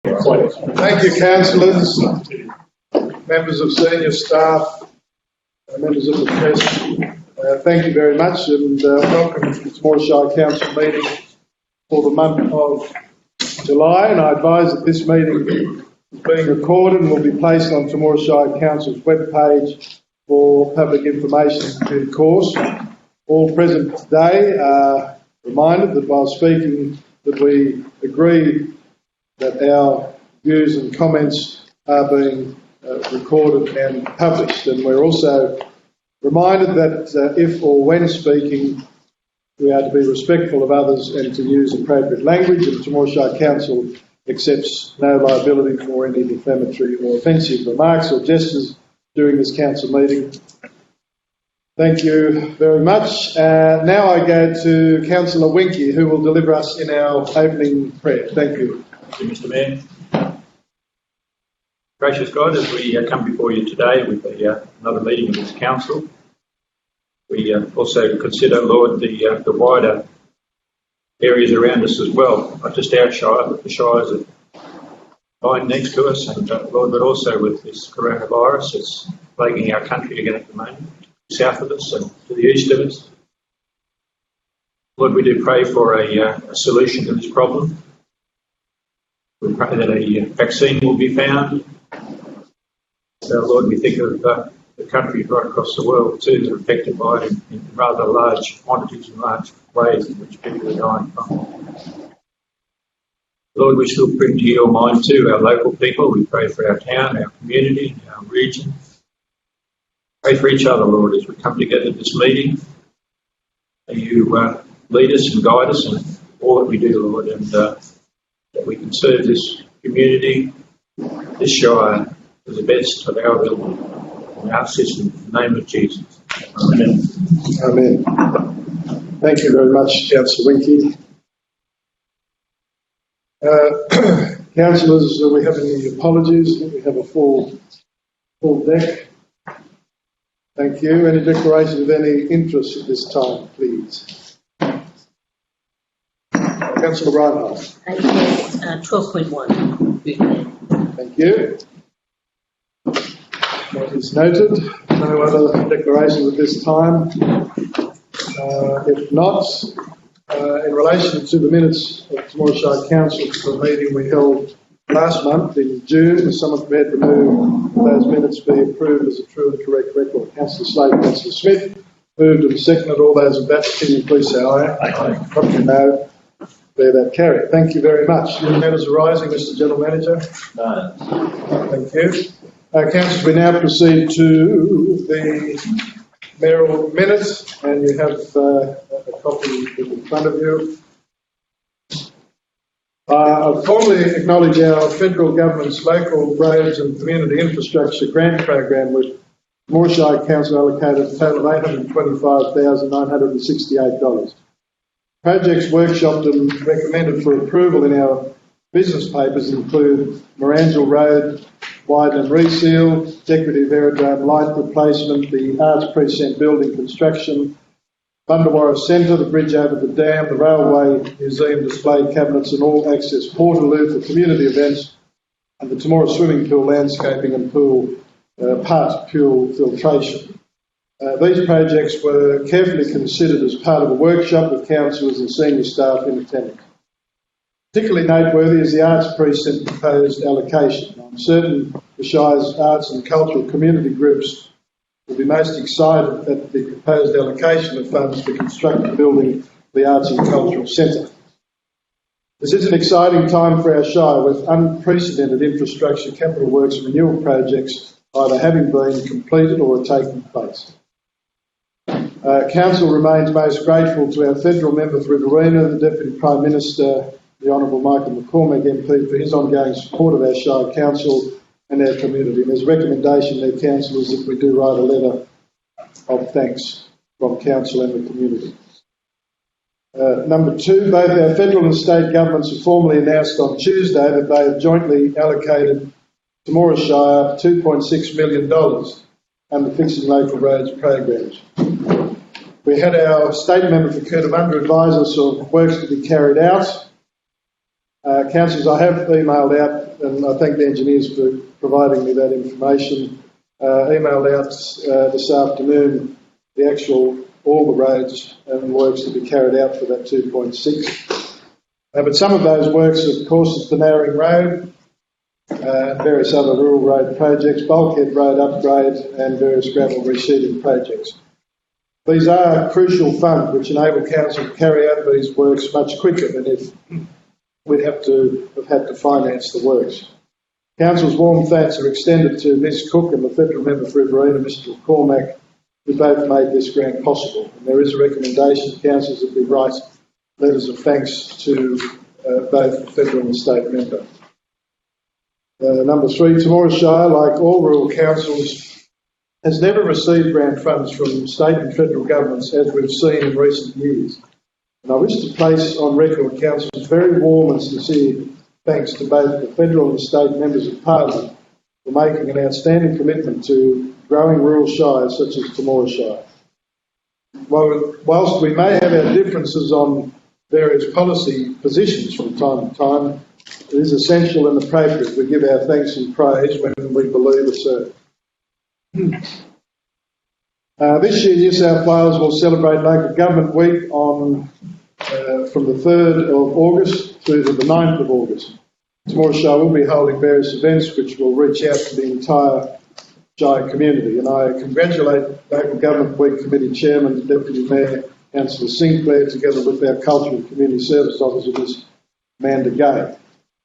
Thank you, councillors, members of senior staff, members of the press. Thank you very much, and welcome to the Temora Shire Council meeting for the month of July. And I advise that this meeting is being recorded and will be placed on Temora Shire Council's webpage for public information in due course. All present today are reminded that while speaking that we agree that our views and comments are being recorded and published, and we're also reminded that if or when speaking we are to be respectful of others and to use appropriate language, and Temora Shire Council accepts no liability for any defamatory or offensive remarks or gestures during this council meeting. Thank you very much. Now I go to Councillor Winky, who will deliver us in our opening prayer. Thank you. Thank you, Mr. Mayor. Gracious God, as we come before you today with another meeting of this council, we also consider, Lord, the wider areas around us as well, not just our shire, but the shires that lie next to us, and Lord, but also with this coronavirus that's plaguing our country again at the moment, south of us and to the east of us. Lord, we do pray for a solution to this problem. We pray that a vaccine will be found. So, Lord, we think of the countries right across the world too that are affected by it in rather large quantities and large ways in which people are dying from. Lord, we still bring to your mind too our local people. We pray for our town, our community, our region. Pray for each other, Lord, as we come together at this meeting. May you lead us and guide us in all that we do, Lord, and that we can serve this community, this shire, to the best of our ability. And our system, in the name of Jesus. Amen. Amen. Thank you very much, Councillor Winky. Councillors, do we have any apologies? We have a full deck. Thank you. Any declarations of any interest at this time, please? Councillor Reinhardt. Yes, 12.1. Thank you. That is noted. No other declarations at this time. If not, in relation to the minutes of Temora Shire Council for the meeting we held last month in June, is someone prepared to move those minutes be approved as a true and correct record? Councillor Slade, Councillor Smith, moved and seconded. All those in favour, can you please say aye? Aye. Contrary, no. Bear that carried. Thank you very much. Any matters arising, Mr. General Manager? No. Thank you. Councillors, we now proceed to the Mayoral Minute, and you have a copy in front of you. I formally acknowledge our federal government's local roads and community infrastructure grant program, with Temora Shire Council allocated a total of $825,968. Projects workshopped and recommended for approval in our business papers include Mayoral Road widen and reseal, decorative aerodrome light replacement, the Arts Precinct building construction, Bundawarra Centre, the bridge over the dam, the railway museum display cabinets and all access portaloo for community events, and the Temora swimming pool landscaping and pool pool filtration. These projects were carefully considered as part of a workshop with councillors and senior staff in attendance. Particularly noteworthy is the Arts Precinct proposed allocation. I'm certain the Shire's arts and cultural community groups will be most excited at the proposed allocation of funds to construct and building the Arts and Cultural Centre. This is an exciting time for our Shire, with unprecedented infrastructure, capital works and renewal projects either having been completed or are taking place. Council remains most grateful to our federal member for Riverina, the Deputy Prime Minister, the Honourable Michael McCormack MP, for his ongoing support of our Shire Council and our community. And there's a recommendation there, councillors, that we do write a letter of thanks from Council and the community. Number two, both our federal and state governments have formally announced on Tuesday that they have jointly allocated Temora Shire $2.6 million under Fixing Local Roads programs. We had our state member for Cootamundra advise us of works to be carried out. Councillors, I have emailed out, and I thank the engineers for providing me that information, emailed out this afternoon all the roads and works to be carried out for that 2.6. But some of those works, of course, is the Narrowing Road, various other rural road projects, bulkhead road upgrade and various gravel reseeding projects. These are crucial funds which enable council to carry out these works much quicker than if we'd have to had to finance the works. Council's warm thanks are extended to Ms Cook and the Federal Member for Riverina, Mr McCormack, who both made this grant possible. And there is a recommendation councillors that we write letters of thanks to both the Federal and State Member. Number 3, Temora Shire, like all rural councils, has never received grant funds from state and federal governments as we've seen in recent years. And I wish to place on record council's very warm and sincere thanks to both the federal and state members of Parliament for making an outstanding commitment to growing rural shires such as Temora Shire. Whilst we may have our differences on various policy positions from time to time, it is essential and appropriate we give our thanks and praise when we believe it's so. This year, New South Wales will celebrate Local Government Week from the 3rd of August through to the 9th of August. Temora Shire will be holding various events which will reach out to the entire Shire community, and I congratulate Local Government Week Committee Chairman, Deputy Mayor, Councillor Sinclair, together with our Cultural and Community Service Officer, Ms Amanda Gay.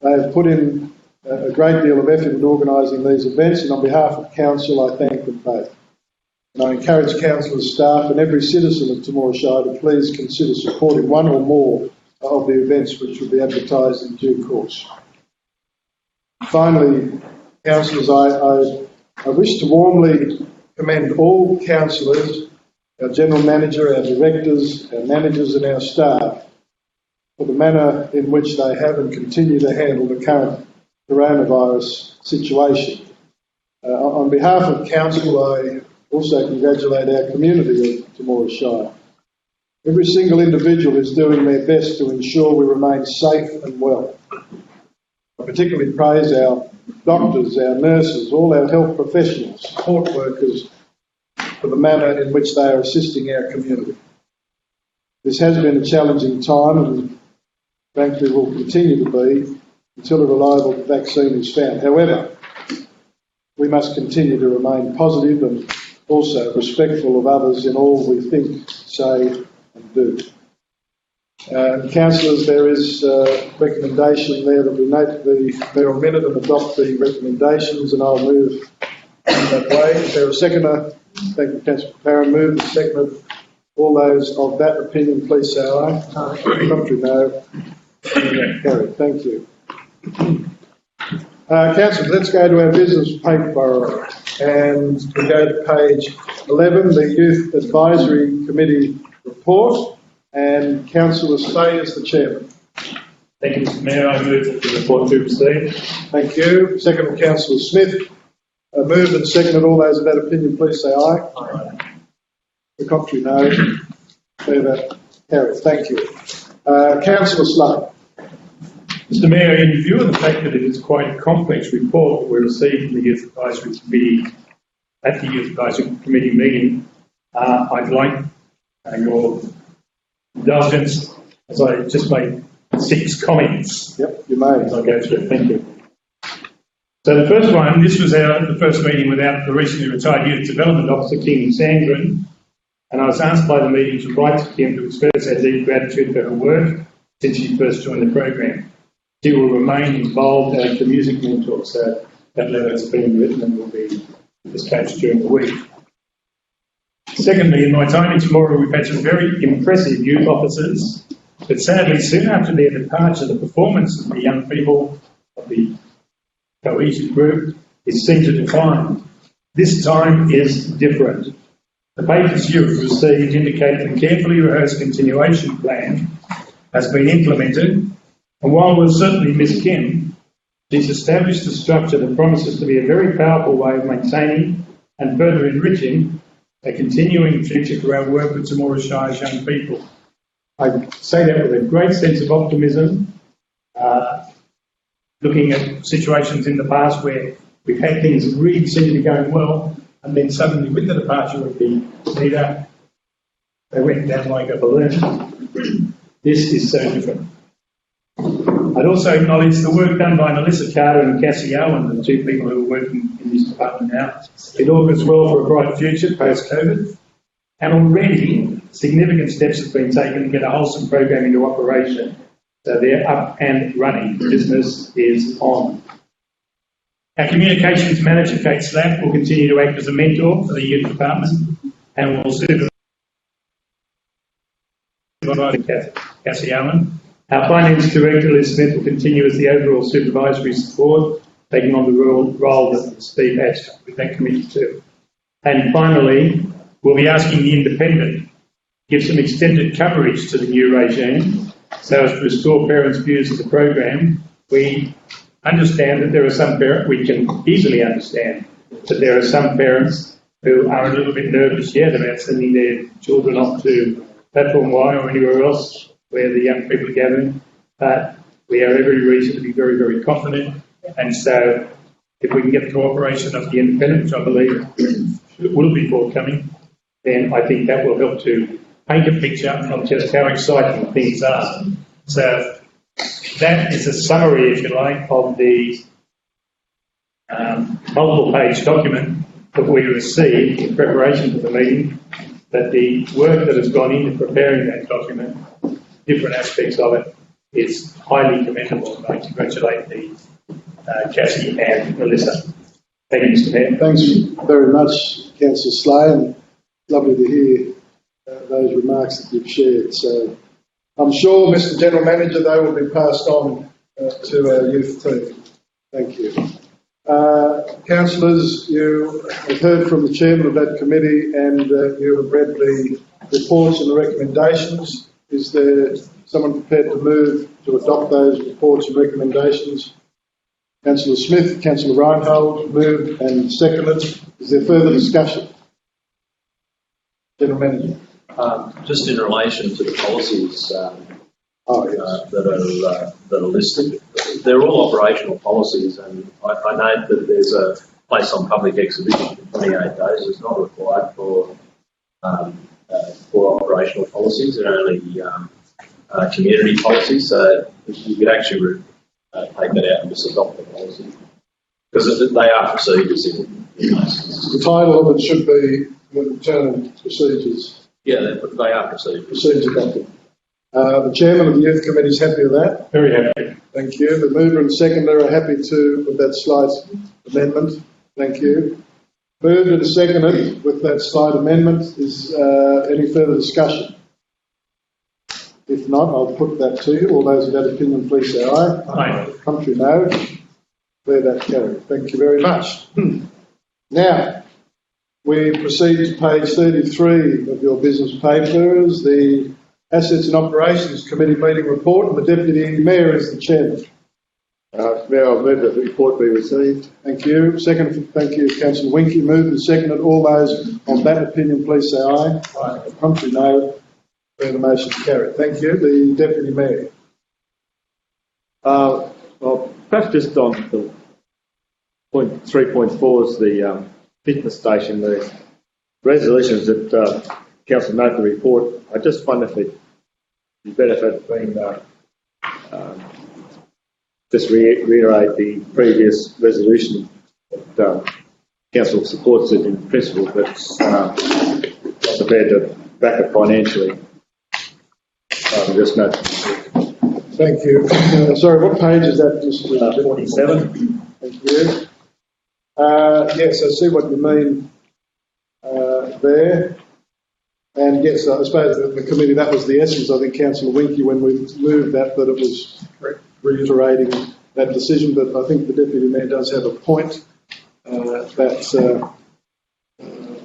They have put in a great deal of effort in organising these events, and on behalf of Council, I thank them both. And I encourage councillors, staff and every citizen of Temora Shire to please consider supporting one or more of the events which will be advertised in due course. Finally, councillors, I wish to warmly commend all councillors, our General Manager, our Directors, our Managers and our staff for the manner in which they have and continue to handle the current coronavirus situation. On behalf of Council, I also congratulate our community of Temora Shire. Every single individual is doing their best to ensure we remain safe and well. I particularly praise our doctors, our nurses, all our health professionals, support workers for the manner in which they are assisting our community. This has been a challenging time and frankly will continue to be until a reliable vaccine is found. However, we must continue to remain positive and also respectful of others in all we think, say and do. Councillors, there is a recommendation there that we note the Mayoral Minute and adopt the recommendations, and I'll move in that way. Is there a seconder? Thank you, Councillor Parham. Move and seconder. All those of that opinion, please say aye. Aye. Contrary, no. Carried. Thank you. Councillors, let's go to our business paper, and we go to page 11, the Youth Advisory Committee report, and Councillor Spade is the chairman. Thank you, Mr Mayor. I move that the report be received. Thank you. Second, Councillor Smith. Moved and seconded. All those of that opinion, please say aye. Aye. The contrary, no. Further carried. Thank you. Councillor Slade. Mr Mayor, in view of the fact that it is quite a complex report we received from the Youth Advisory Committee at the Youth Advisory Committee meeting, I'd like your indulgence as I just made 6 comments. Yep, you may. As I go through. Thank you. So the first one, this was the first meeting without the recently retired Youth Development Officer, Kim Sandgren, and I was asked by the meeting to write to Kim to express our deep gratitude for her work since she first joined the program. She will remain involved as the music mentor, so that letter has been written and will be dispatched during the week. Secondly, in my time in Temora, we've had some very impressive youth officers, but sadly, soon after their departure, the performance of the young people of the cohesive group is seen to decline. This time is different. The papers you've received indicate the carefully rehearsed continuation plan has been implemented, and while we'll certainly miss Kim, she's established a structure that promises to be a very powerful way of maintaining and further enriching a continuing future for our work with Temora Shire's young people. I say that with a great sense of optimism looking at situations in the past where we've had things that really seem to be going well, and then suddenly with the departure of the leader, they went down like a balloon. This is so different. I'd also acknowledge the work done by Melissa Carter and Cassie Owen, the two people who are working in this department now. It augurs well for a bright future post-COVID, and already significant steps have been taken to get a wholesome program into operation. So they're up and running. Business is on. Our communications manager, Kate Slack, will continue to act as a mentor for the youth department and will supervise Cassie Allen. Our finance director, Liz Smith, will continue as the overall supervisory support, taking on the role that Steve has with that committee too. And finally, we'll be asking the independent to give some extended coverage to the new regime so as to restore parents' views of the program. We understand that there are some parents, we can easily understand that there are some parents who are a little bit nervous yet about sending their children off to Platform Y or anywhere else where the young people are gathering, but we have every reason to be very, very confident. And so if we can get the cooperation of the independent, which I believe will be forthcoming, then I think that will help to paint a picture of just how exciting things are. So that is a summary, if you like, of the multiple-page document that we received in preparation for the meeting. That the work that has gone into preparing that document, different aspects of it, is highly commendable. And I congratulate the Cassie and Melissa. Thank you, Mr. Mayor. Thanks very much, Councillor Slay, and lovely to hear those remarks that you've shared. So I'm sure, Mr. General Manager, they will be passed on to our youth team. Thank you. Councillors, you have heard from the chairman of that committee and you have read the reports and the recommendations. Is there someone prepared to move to adopt those reports and recommendations? Councillor Smith, Councillor Reinhold, moved and seconded. Is there further discussion? General Manager. Just in relation to the policies that are listed, they're all operational policies, and I note that there's a place on public exhibition for 28 days. It's not required for operational policies. They're only community policies, so you could actually take that out and just adopt the policy because they are procedures in most. The title of it should be the term procedures. Yeah, they are procedures. Procedure document. The chairman of the youth committee is happy with that. Very happy. Thank you. The mover and seconder are happy with that slight amendment. Thank you. Moved and seconded with that slight amendment. Is any further discussion? If not, I'll put that to you. All those of that opinion, please say aye. Aye. Contrary, no. Declare that carried. Thank you very much. Now, we proceed to page 33 of your business papers, the Assets and Operations Committee meeting report, and the Deputy Mayor is the chairman. Mayor, I'll move that the report be received. Thank you. Second, thank you, Councillor Winky. Moved and seconded. All those on that opinion, please say aye. Aye. Contrary, no. The motion is carried. Thank you. The Deputy Mayor. Well, perhaps just on the point 3.4 is the fitness station, the resolutions that Council note the report. I just wonder if it'd be better if it had been just reiterate the previous resolution that Council supports it in principle, but not prepared to back it financially. Just note. Thank you. Sorry, what page is that? Just 47. Thank you. Yes, I see what you mean there. And yes, I suppose the committee, that was the essence. I think Councillor Winky, when we moved that it was reiterating that decision. But I think the Deputy Mayor does have a point that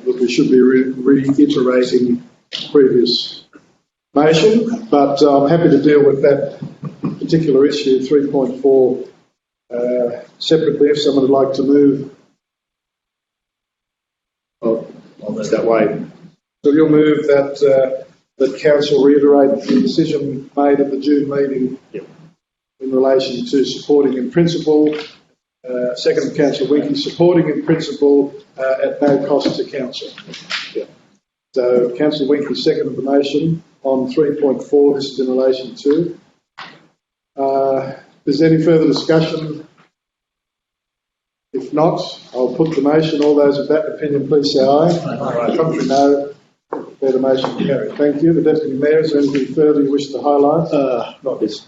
we should be reiterating previous motion. But I'm happy to deal with that particular issue, 3.4, separately if someone would like to move. Almost that way. So you'll move that Council reiterate the decision made at the June meeting. Yep. in relation to supporting in principle. Second of Councillor Winky, supporting in principle at no cost to council. Yeah. So Councillor Winky seconded the motion on 3.4. This is in relation to. Is there any further discussion? If not, I'll put the motion. All those of that opinion, please say aye. Contrary, no. Declare the motion carried. Thank you. The Deputy Mayor, is there anything further you wish to highlight? Not this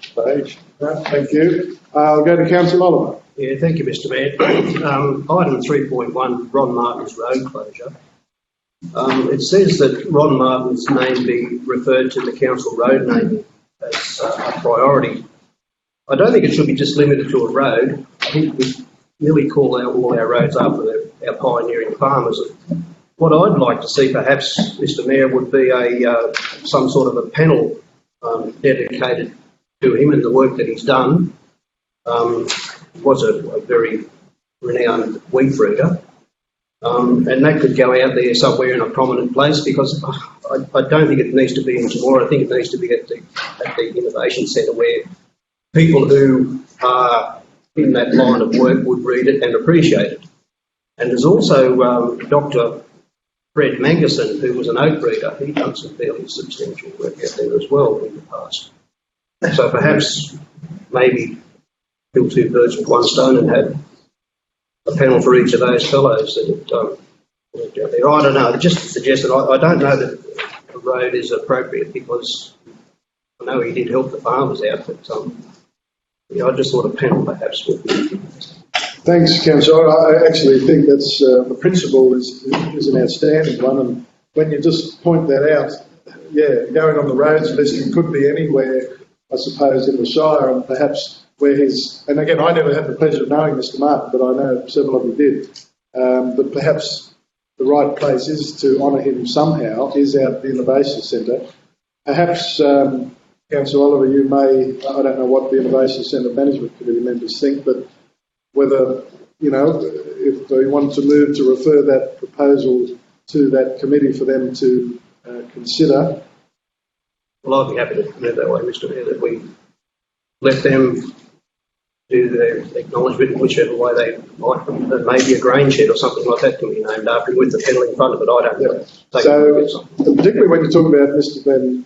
stage. No, thank you. I'll go to Councillor Oliver. Yeah, thank you, Mr. Mayor. Item 3.1, Ron Martin's road closure. It says that Ron Martin's name be referred to the council road name as a priority. I don't think it should be just limited to a road. I think we nearly call out all our roads after our pioneering farmers. What I'd like to see, perhaps, Mr. Mayor, would be some sort of a panel dedicated to him and the work that he's done. He was a very renowned wheat breeder, and that could go out there somewhere in a prominent place, because I don't think it needs to be in Temora. I think it needs to be at the Innovation Centre, where people who are in that line of work would read it and appreciate it. And there's also Dr. Fred Mangerson, who was an oak breeder. He done some fairly substantial work out there as well in the past. So perhaps maybe kill two birds with one stone and have a panel for each of those fellows that worked out there. I don't know, just a suggestion. I don't know that the road is appropriate, because I know he did help the farmers out, but I just thought a panel perhaps would be. Thanks, Councillor. I actually think that's the principle is an outstanding one, and when you just point that out, yeah, going on the roads list, it could be anywhere, I suppose, in the Shire, and perhaps where and again, I never had the pleasure of knowing Mr. Martin, but I know several of you did, but perhaps the right place is to honour him somehow is out at the Innovation Centre. Perhaps, Councillor Oliver, you may, I don't know what the Innovation Centre Management Committee members think, but whether, if they want to move to refer that proposal to that committee for them to consider. Well, I'd be happy to move that way, Mr. Mayor, that we let them do their acknowledgement in whichever way they like. Maybe a grain shed or something like that can be named after him with the panel in front of it. I don't know. So, particularly when you talk about Mr. Ben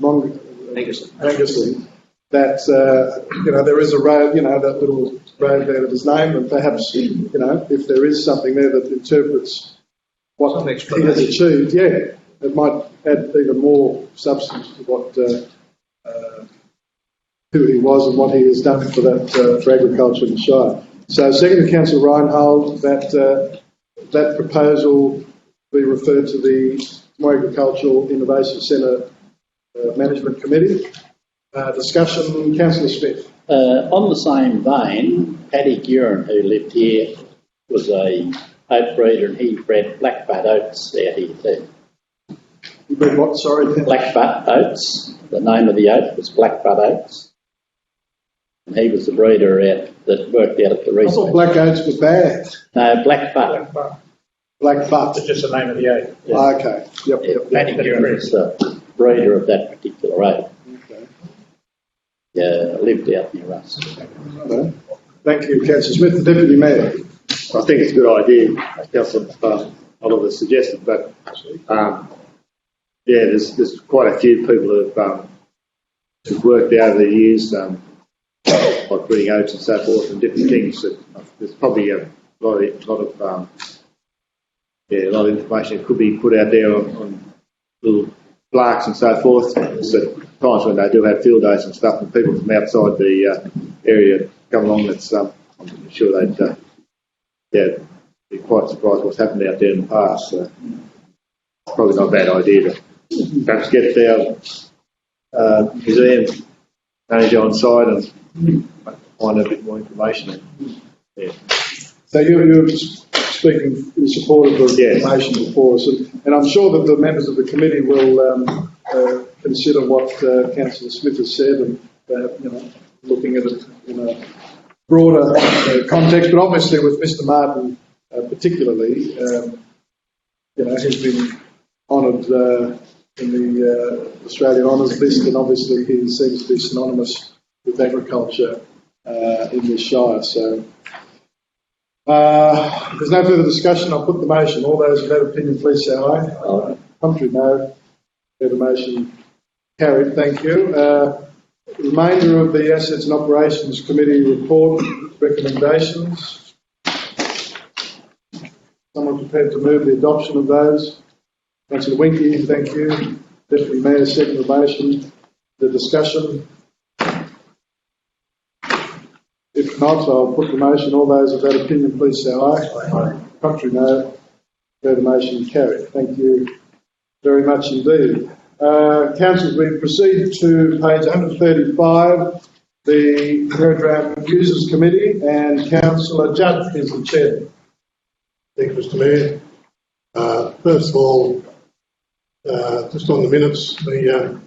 Angerson, that, there is a road, that little road there that is named, and perhaps, if there is something there that interprets what he has achieved, it might add even more substance to what, who he was and what he has done for that, for agriculture in the Shire. So, second to Councillor Reinhold, that proposal be referred to the Agricultural Innovation Centre Management Committee. Discussion, Councillor Smith. On the same vein, Paddy Gurin, who lived here, was a oat breeder, and he bred blackbutt oats out here too. You bred what, sorry? Blackbutt oats. The name of the oat was blackbutt oats. And he was the breeder that worked out at the research. I thought black oats were bad. No, blackbutt. Blackbutt. It's just the name of the oat. Yeah. Okay. Yep. Paddy Gurin was the breeder of that particular oat. Lived out near us. Thank you, Councillor Smith. The Deputy Mayor. I think it's a good idea, Councillor Oliver suggested, but there's quite a few people who've worked over the years, like breeding oats and so forth, and different things. There's probably a lot of information that could be put out there on little plaques and so forth. So times when they do have field days and stuff, and people from outside the area come along, that's I'm sure they'd be quite surprised what's happened out there in the past. So probably not a bad idea to perhaps get our museum manager on side and find a bit more information. Yeah. So you're speaking in support of the information before us, and I'm sure that the members of the committee will consider what Councillor Smith has said, and looking at it in a broader context. But obviously, with Mr. Martin particularly, he's been honoured in the Australian Honours list, and obviously he seems to be synonymous with agriculture in this shire. So if there's no further discussion, I'll put the motion. All those of that opinion, please say aye. Aye. Contrary, no. The motion carried. Thank you. Remainder of the Assets and Operations Committee report recommendations. Someone prepared to move the adoption of those? Councillor Winky, thank you. Deputy Mayor, second the motion. The discussion. If not, I'll put the motion. All those of that opinion, please say aye. Aye. Contrary, no. The motion carried. Thank you very much indeed. Councillors, we proceed to page 135, the Program Users Committee, and Councillor Judd is the chair. Thank you, Mr. Mayor. First of all, just on the minutes, the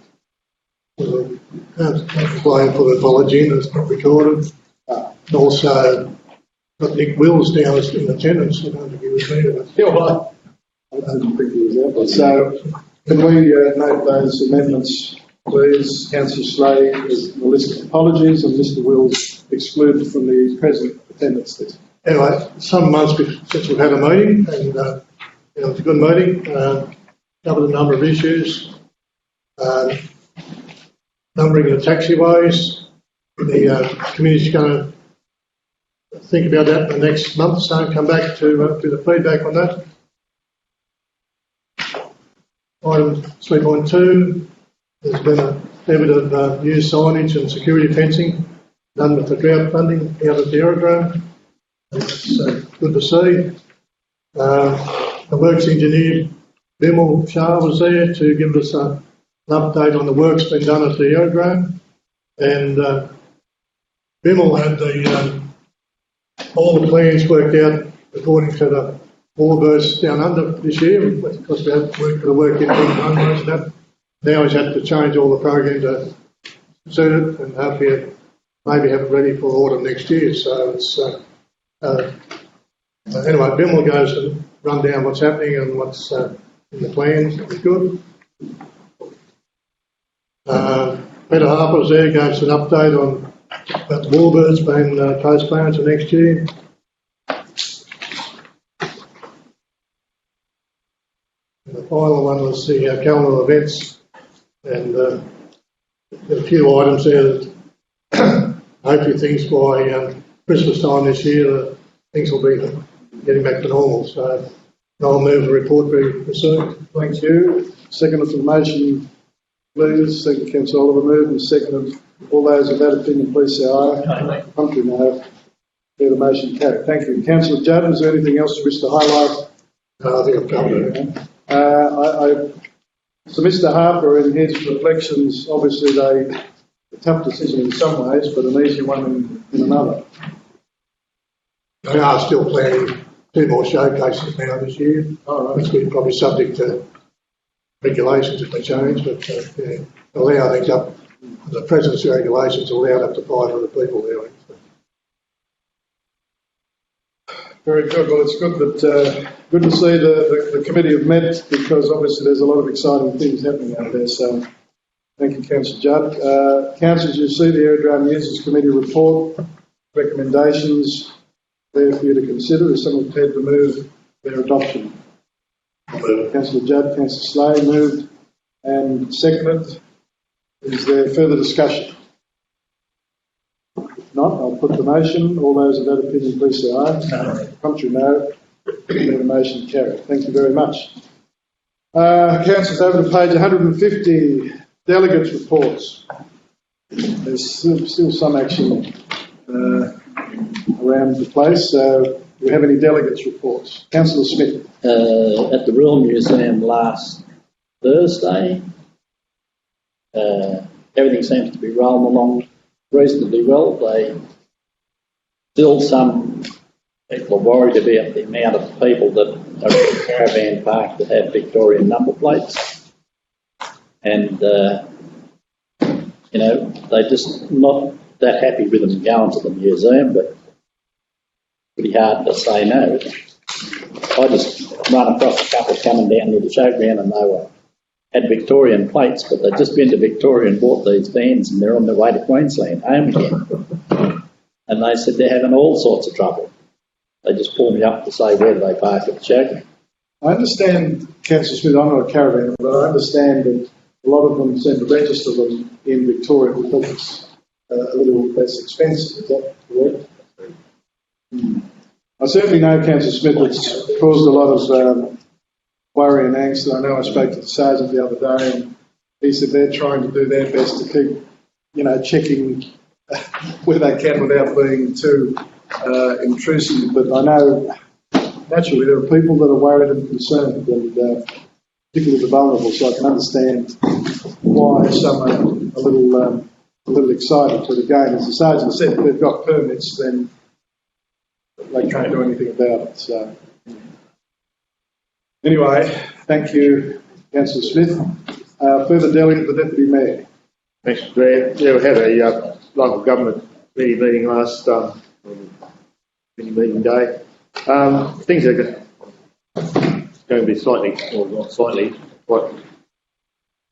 client put an apology in, it's not recorded. Also, got Nick Wills down as in attendance. I don't think he was there. I don't think he was there. So, can we note those amendments, please? Councillor Slade is the list of apologies, and Mr. Wills excluded from the present attendance list. Anyway, some months since we've had a meeting, and it's a good meeting. Covered a number of issues. Numbering of taxiways. The committee's going to think about that in the next month or so and come back to the feedback on that. Item 3.2, there's been a fair bit of new signage and security fencing done with the drought funding out at the aerodrome. It's good to see. The works engineer, Mayoral Shire, was there to give us an update on the work's been done at the aerodrome. And Mayoral had all the plans worked out according to the warbirds down under this year, because we had to work in runways and that. Now he's had to change all the program to suit it, and hopefully maybe have it ready for autumn next year. So it's anyway, Bimmel goes and run down what's happening and what's in the plans. It's good. Peter Harper's there, gave us an update on about the warbirds being postponed to next year. And the final one was the calendar events, and there's a few items there that hopefully things by Christmas time this year, things will be getting back to normal. So I'll move the report be soon. Thank you. Second for the motion, please. Second, Councillor Oliver moved and seconded. All those of that opinion, please say aye. Aye. Contrary, no. The motion carried. Thank you. Councillor Judd, is there anything else you wish to highlight? I think I've covered it. So Mr. Harper, in his reflections, obviously a tough decision in some ways, but an easy one in another. They are still planning 2 more showcases now this year, which will be probably subject to regulations if they change, but allow things up. The presidency regulations allowed up to 500 people there. Very good. Well, it's good that good to see the committee have met, because obviously there's a lot of exciting things happening out there. So thank you, Councillor Judd. Councillors, you see the Aerodrome Users Committee report recommendations there for you to consider. Is someone prepared to move their adoption? Councillor Judd, Councillor Slade moved and seconded. Is there further discussion? If not, I'll put the motion. All those of that opinion, please say aye. Aye. Contrary, no. The motion carried. Thank you very much. Councillors, over to page 150, delegates reports. There's still some action around the place. Do we have any delegates reports? Councillor Smith. At the Royal Museum last Thursday, everything seems to be rolling along reasonably well. Still some people are worried about the amount of people that are in the caravan park that have Victorian number plates, and they're just not that happy with them going to the museum, but pretty hard to say no. I just run across a couple coming down near the showground, and they were had Victorian plates, but they'd just been to Victoria and bought these vans and they're on their way to Queensland, home again. And they said they're having all sorts of trouble. They just pull me up to say, where do they park at the showground? I understand, Councillor Smith, I'm not a caravan, but I understand that a lot of them seem to register them in Victoria because it's a little less expensive. Is that correct? I certainly know, Councillor Smith, it's caused a lot of worry and angst. I know I spoke to the sergeant the other day and he said they're trying to do their best to keep, checking where they can without being too intrusive. But I know naturally there are people that are worried and concerned, and particularly the vulnerable, so I can understand why some are a little excited. But again, as the sergeant said, if they've got permits, then they can't do anything about it. So anyway, thank you, Councillor Smith. Further delegate, the Deputy Mayor. Thanks, Grant. Yeah, we had a local government meeting last meeting day. Things are going to be slightly, or not slightly, quite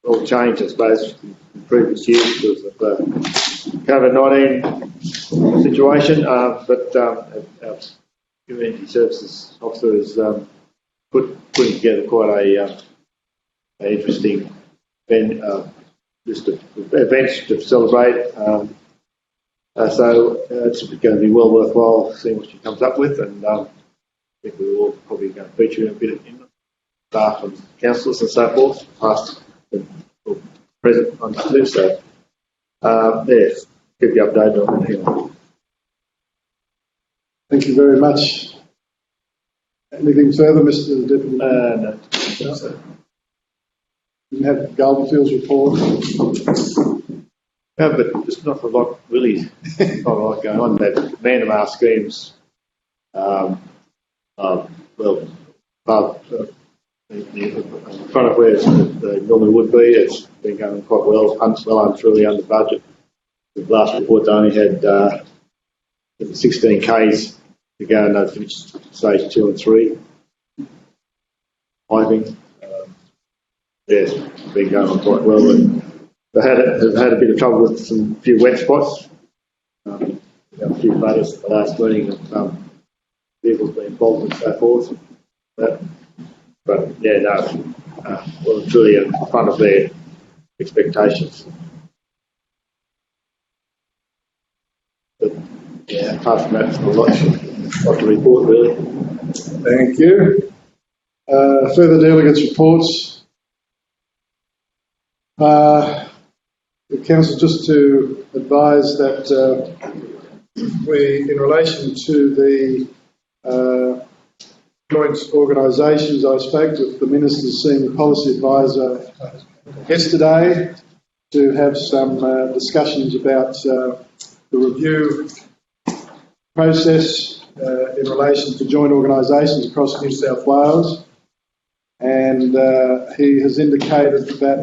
well changed, I suppose, from previous years because of the COVID-19 situation. But our community services officer is putting together quite a interesting list of events to celebrate. So it's going to be well worthwhile seeing what she comes up with, and I think we're all probably going to feature in a bit in staff and councillors and so forth, past or present ones too. So yes, keep you updated on that. Thank you very much. Anything further, Mr. Deputy? No. You have Goldenfield's report. No, but there's not a lot really not a lot going on. That man-of-our schemes, in front of where they normally would be. It's been going quite well. Well and truly under budget. The last report they only had 16 Ks to go, and they finished stage 2 and 3. I think it's been going on quite well. And they had a bit of trouble with a few wet spots. A few photos at the last meeting of vehicles being involved and so forth. But yeah, no, well, truly in front of their expectations. But yeah, apart from that, there's not lot to report really. Thank you. Further delegates' reports. The council, just to advise that in relation to the joint organisations, I spoke with the Minister's Senior Policy Advisor yesterday to have some discussions about the review process in relation to joint organisations across New South Wales. And he has indicated that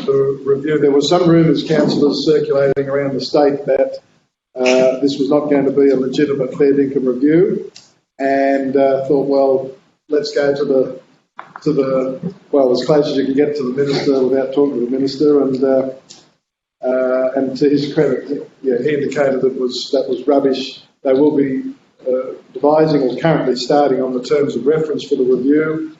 the review, there were some rumours, councillors, circulating around the state that this was not going to be a legitimate fair dinkum review, and thought, well, let's go to the well, as close as you can get to the minister without talking to the minister, and to his credit, yeah, he indicated that was rubbish. They will be devising or currently starting on the terms of reference for the review.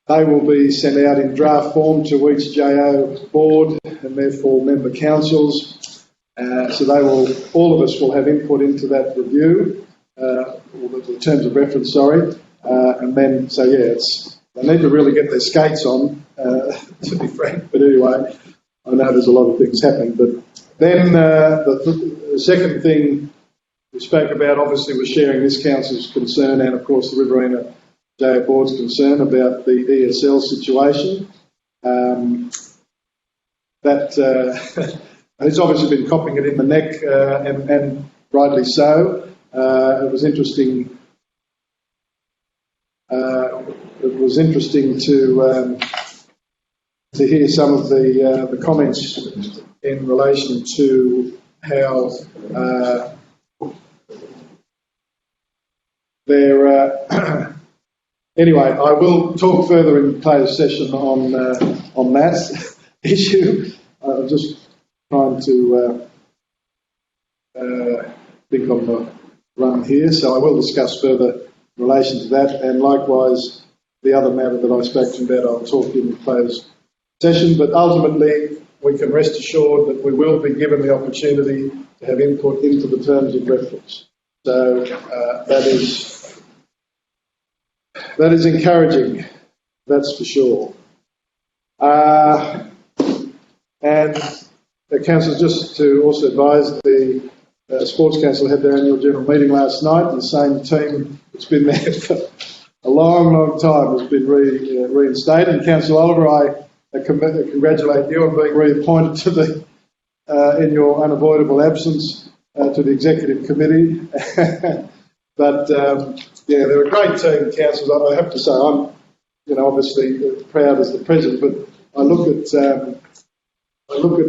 They will be sent out in draft form to each JO board and therefore member councils. So they will, all of us will have input into that review, or the terms of reference, sorry. And then, so yeah, they need to really get their skates on, to be frank. But anyway, I know there's a lot of things happening. But then the second thing we spoke about, obviously, was sharing this council's concern and, of course, the Riverina JO Board's concern about the ESL situation. That it's obviously been copping it in the neck, and rightly so. It was interesting. It was interesting to hear some of the comments in relation to how Anyway, I will talk further in closed session on that issue. I'm just trying to think on the run here, so I will discuss further in relation to that, and likewise the other matter that I spoke to about I'll talk in closed session, but ultimately we can rest assured that we will be given the opportunity to have input into the terms of reference. So that is encouraging, that's for sure. And the council, just to also advise, the Sports Council had their annual general meeting last night. The same team that's been there for a long, long time has been reinstated. And Councillor Oliver, I congratulate you on being reappointed to the, in your unavoidable absence, to the executive committee. But yeah, they're a great team, councillors. I have to say, I'm, obviously proud as the president, but I look at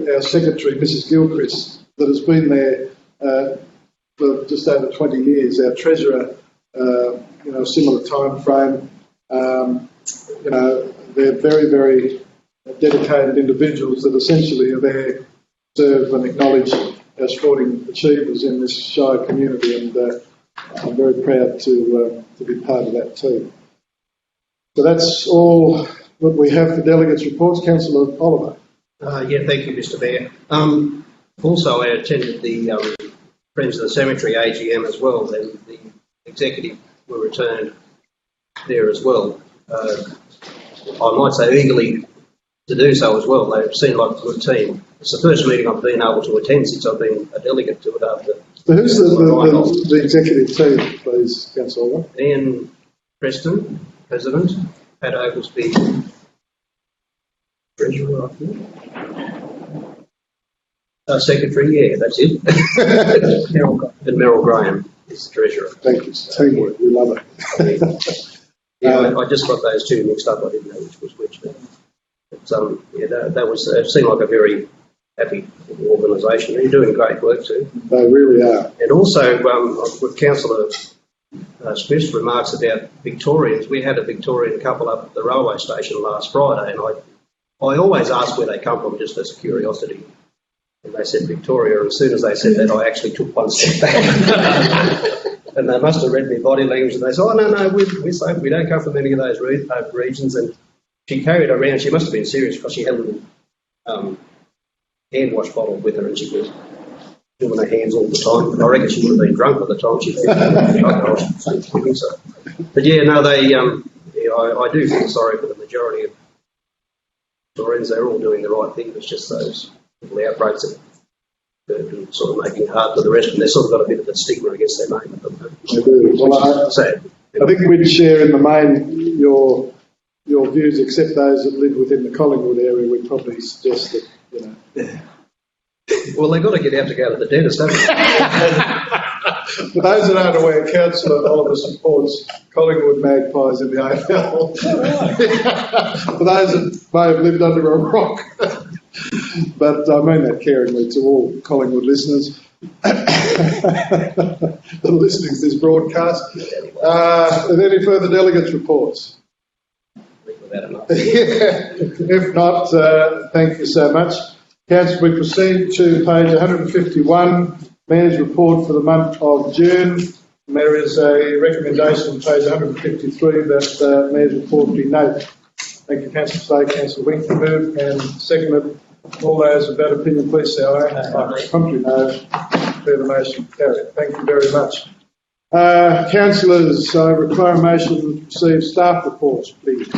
our secretary, Mrs. Gilchrist, that has been there for just over 20 years. Our treasurer, similar time frame. They're very, very dedicated individuals that essentially are there to serve and acknowledge our sporting achievers in this Shire community, and I'm very proud to be part of that team. So that's all that we have for delegates' reports. Councillor Oliver. Yeah, thank you, Mr. Mayor. Also, I attended the Friends of the Cemetery AGM as well, and the executive were returned there as well. I might say eagerly to do so as well. They seem like a good team. It's the first meeting I've been able to attend since I've been a delegate to it after. So who's the executive team, please, Councillor Oliver? Ian Preston, President. Pat Oglesby, Treasurer, I think. Secretary, yeah, that's it. And Meryl Graham is the Treasurer. Thank you. It's teamwork. We love it. Yeah, I just got those two mixed up. I didn't know which was which. But that was seemed like a very happy organisation. They're doing great work too. They really are. And also, with Councillor Smith's remarks about Victorians, we had a Victorian couple up at the railway station last Friday, and I always ask where they come from just as a curiosity. And they said Victoria, and as soon as they said that, I actually took one step back. And they must have read my body language, and they said, oh, no, we're safe. We don't come from any of those regions. And she carried around, she must have been serious because she had a little hand wash bottle with her, and she was doing her hands all the time. And I reckon she would have been drunk by the time she finished. But yeah, no, I do feel sorry for the majority of Victorians. They're all doing the right thing. It's just those little outbreaks that are sort of making it hard for the rest, and they've sort of got a bit of a stigma against their name at the moment. They do. Well, I think we'd share in the main your views, except those that live within the Collingwood area. We'd probably suggest that, Well, they've got to get out to go to the dentist, haven't they? For those that aren't aware, Councillor Oliver supports Collingwood Magpies in the AFL. For those that may have lived under a rock. But I mean that caringly to all Collingwood listeners that are listening to this broadcast. Are there any further delegates' reports? If not, thank you so much. Council, we proceed to page 151, Mayor's Report for the month of June. And there is a recommendation on page 153 that Mayor's Report be noted. Thank you, Councillor Slade. Councillor Winkley moved and seconded. All those of that opinion, please say aye. Aye. Contrary, no. Declare the motion carried. Thank you very much. Councillors, I require a motion to receive staff reports, please.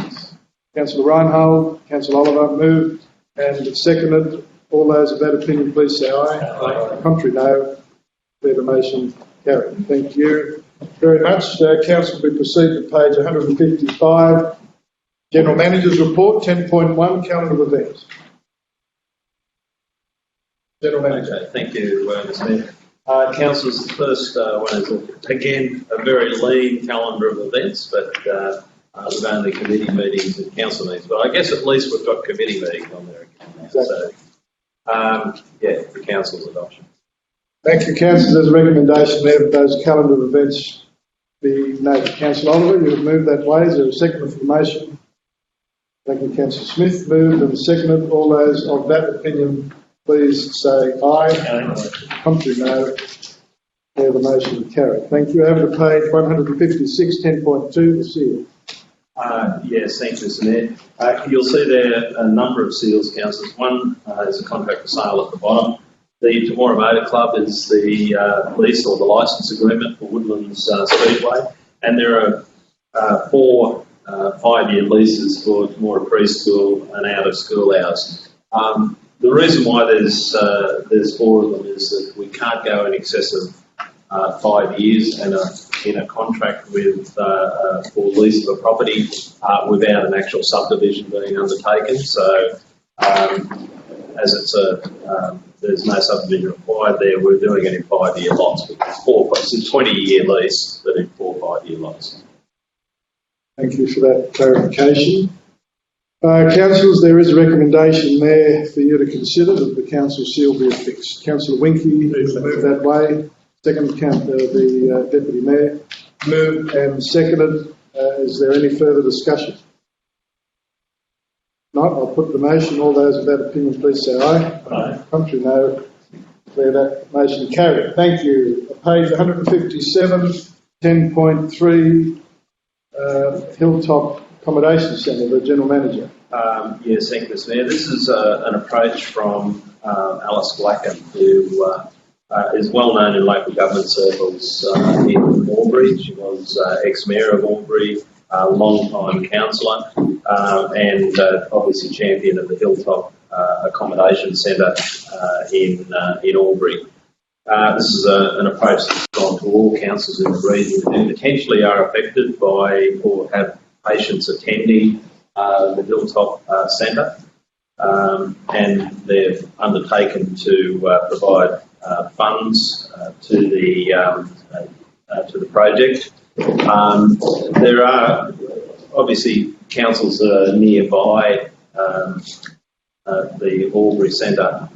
Councillor Reinhold, Councillor Oliver moved and seconded. All those of that opinion, please say aye. Aye. Contrary, no. Declare the motion carried. Thank you very much. Council, we proceed to page 155. General Manager's Report, 10.1, calendar of events. General Manager. Okay, thank you, Mr. Mayor. Councillors, the first one is, again, a very lean calendar of events, but with only committee meetings and council meetings. But I guess at least we've got committee meetings on there again now. Exactly. So, the council's adoption. Thank you, Councillors. There's a recommendation there of those calendar of events be noted. Councillor Oliver, you have moved that way. Is there a second for the motion? Thank you, Councillor Smith. Moved and seconded. All those of that opinion, please say aye. Contrary, no. There, the motion carried. Thank you. Over to page 156, 10.2, the seal. Yes, thank you, Mr. Mayor. You'll see there a number of seals, councillors. One is a contract for sale at the bottom. The Temora Motor Club is the lease or the licence agreement for Woodlands Speedway, and there are 4 5-year leases for Temora preschool and out of school hours. The reason why there's 4 of them is that we can't go in excess of 5 years in a contract with for lease of a property without an actual subdivision being undertaken. So as it's there's no subdivision required there, we're doing it in 5-year lots. It's a 20-year lease, but in 4 5-year lots. Thank you for that clarification. Councillors, there is a recommendation there for you to consider that the council seal be affixed. Councillor Winkie, move that way. Second, the Deputy Mayor. Moved and seconded. Is there any further discussion? Not. I'll put the motion. All those of that opinion, please say aye. Aye. Contrary, no. Declare that motion carried. Thank you. Page 157, 10.3, Hilltop Accommodation Centre, the General Manager. Yes, thank you, Mr. Mayor. This is an approach from Alice Blacken, who is well known in local government circles in Albury. She was ex-mayor of Albury, long-time councillor, and obviously champion of the Hilltop Accommodation Centre in Albury. This is an approach that's gone to all councils in the region who potentially are affected by or have patients attending the Hilltop Centre, and they've undertaken to provide funds to the project. There are obviously councils that are nearby the Albury Centre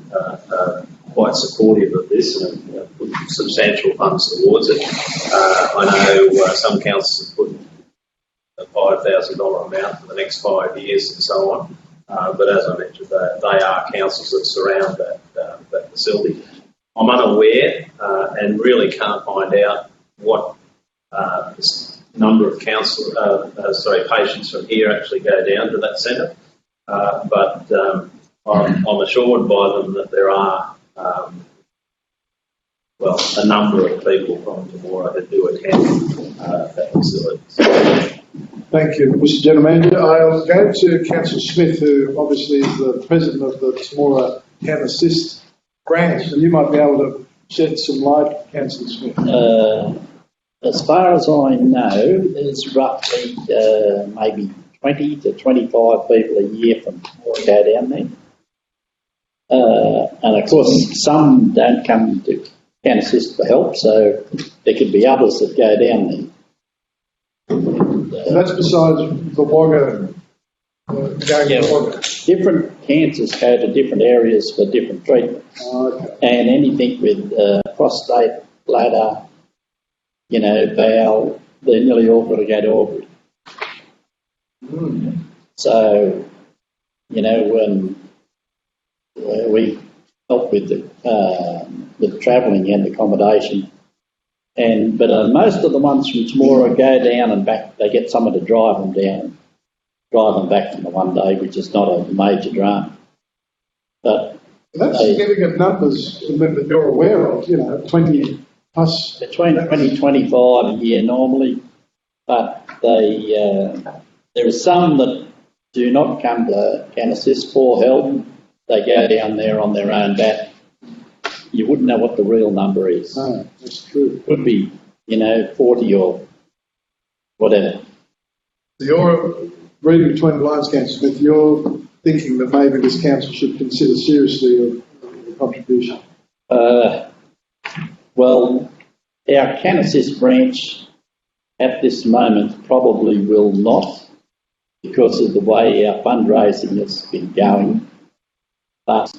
quite supportive of this and put substantial funds towards it. I know some councils have put a $5,000 amount for the next 5 years and so on. But as I mentioned, they are councils that surround that facility. I'm unaware and really can't find out what number of patients from here actually go down to that centre. But I'm assured by them that there are a number of people from Temora that do attend that facility. Thank you, Mr. General Manager. I'll go to Councillor Smith, who obviously is the president of the Temora Can Assist branch, and you might be able to shed some light, Councillor Smith. As far as I know, there's roughly maybe 20 to 25 people a year from Temora go down there. And of course, some don't come to Can Assist for help, so there could be others that go down there. And that's besides the Wagga, different cancers go to different areas for different treatment. Okay. And anything with prostate, bladder, bowel, they're nearly all got to go to Albury. So, when we help with the travelling and accommodation, but most of the ones from Temora go down and back. They get someone to drive them down, drive them back from the one day, which is not a major drama. But that's significant numbers that you're aware of. 20 plus. Between 20 25 a year normally, but there are some that do not come to Can Assist for help. They go down there on their own bat. You wouldn't know what the real number is. No, that's true. It could be, 40 or whatever. So you're reading between the lines, Councillor Smith. You're thinking that maybe this council should consider seriously a contribution. Well, our Can Assist branch at this moment probably will not, because of the way our fundraising has been going. But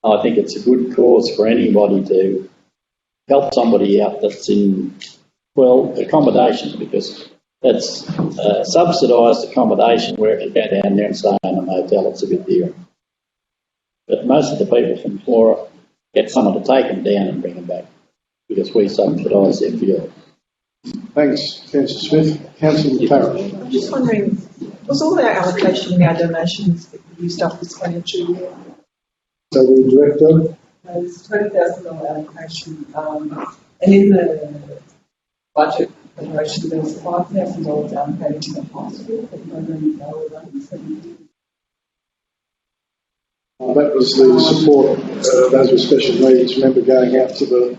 I think it's a good cause for anybody to help somebody out that's in Well, accommodation, because that's subsidised accommodation, where if you go down there and stay in a motel, it's a bit dearer. But most of the people from Temora get someone to take them down and bring them back, because we subsidise their fuel. Thanks, Councillor Smith. Councillor Farrell. I'm just wondering, was all our allocation and our donations used up this financial year? So the Director. There's $20,000 allocation, and in the budget preparation, there was $5,000 allocated to the hospital for programs that were running 70. That was the support, those with special needs. Remember going out to the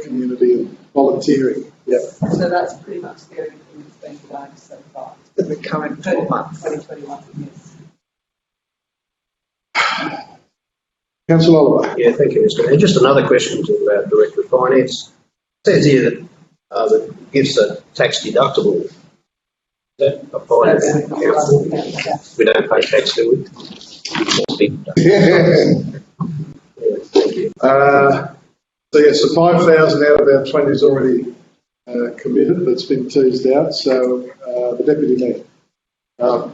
community and volunteering. Yeah. So that's pretty much the only thing that's been done so far. In the current 12 months? 2021, yes. Councillor Oliver. Yeah, thank you, Mr. Mayor. Just another question to the Director of Finance. It says here that the gifts are tax deductible. Is that apply to the council? We don't pay tax, do we? Yeah. Thank you. So yes, the 5,000 out of our 20 is already committed. That's been teased out. So the Deputy Mayor. Well,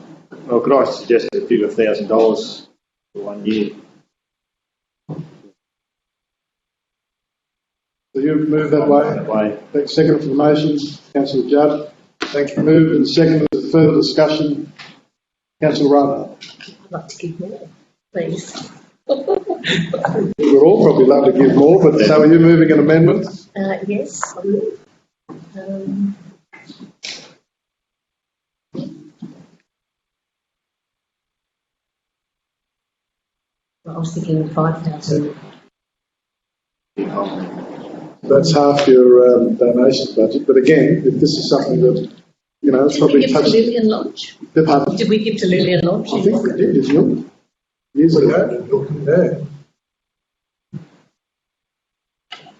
could I suggest a figure of $1,000 for 1 year? So you move that way? Thanks. Second for the motion, Councillor Judd. Thank you. Moved and seconded. Further discussion. Councillor Rana. I'd like to give more, please. We'd all probably love to give more, but so are you moving an amendment? Yes, I will. I was thinking 5,000. That's half your donation budget. But again, if this is something that, it's Did we probably give to Lillian Lodge? Department. Did we give to Lillian Lodge? I think we did, didn't you? Years ago. Yeah.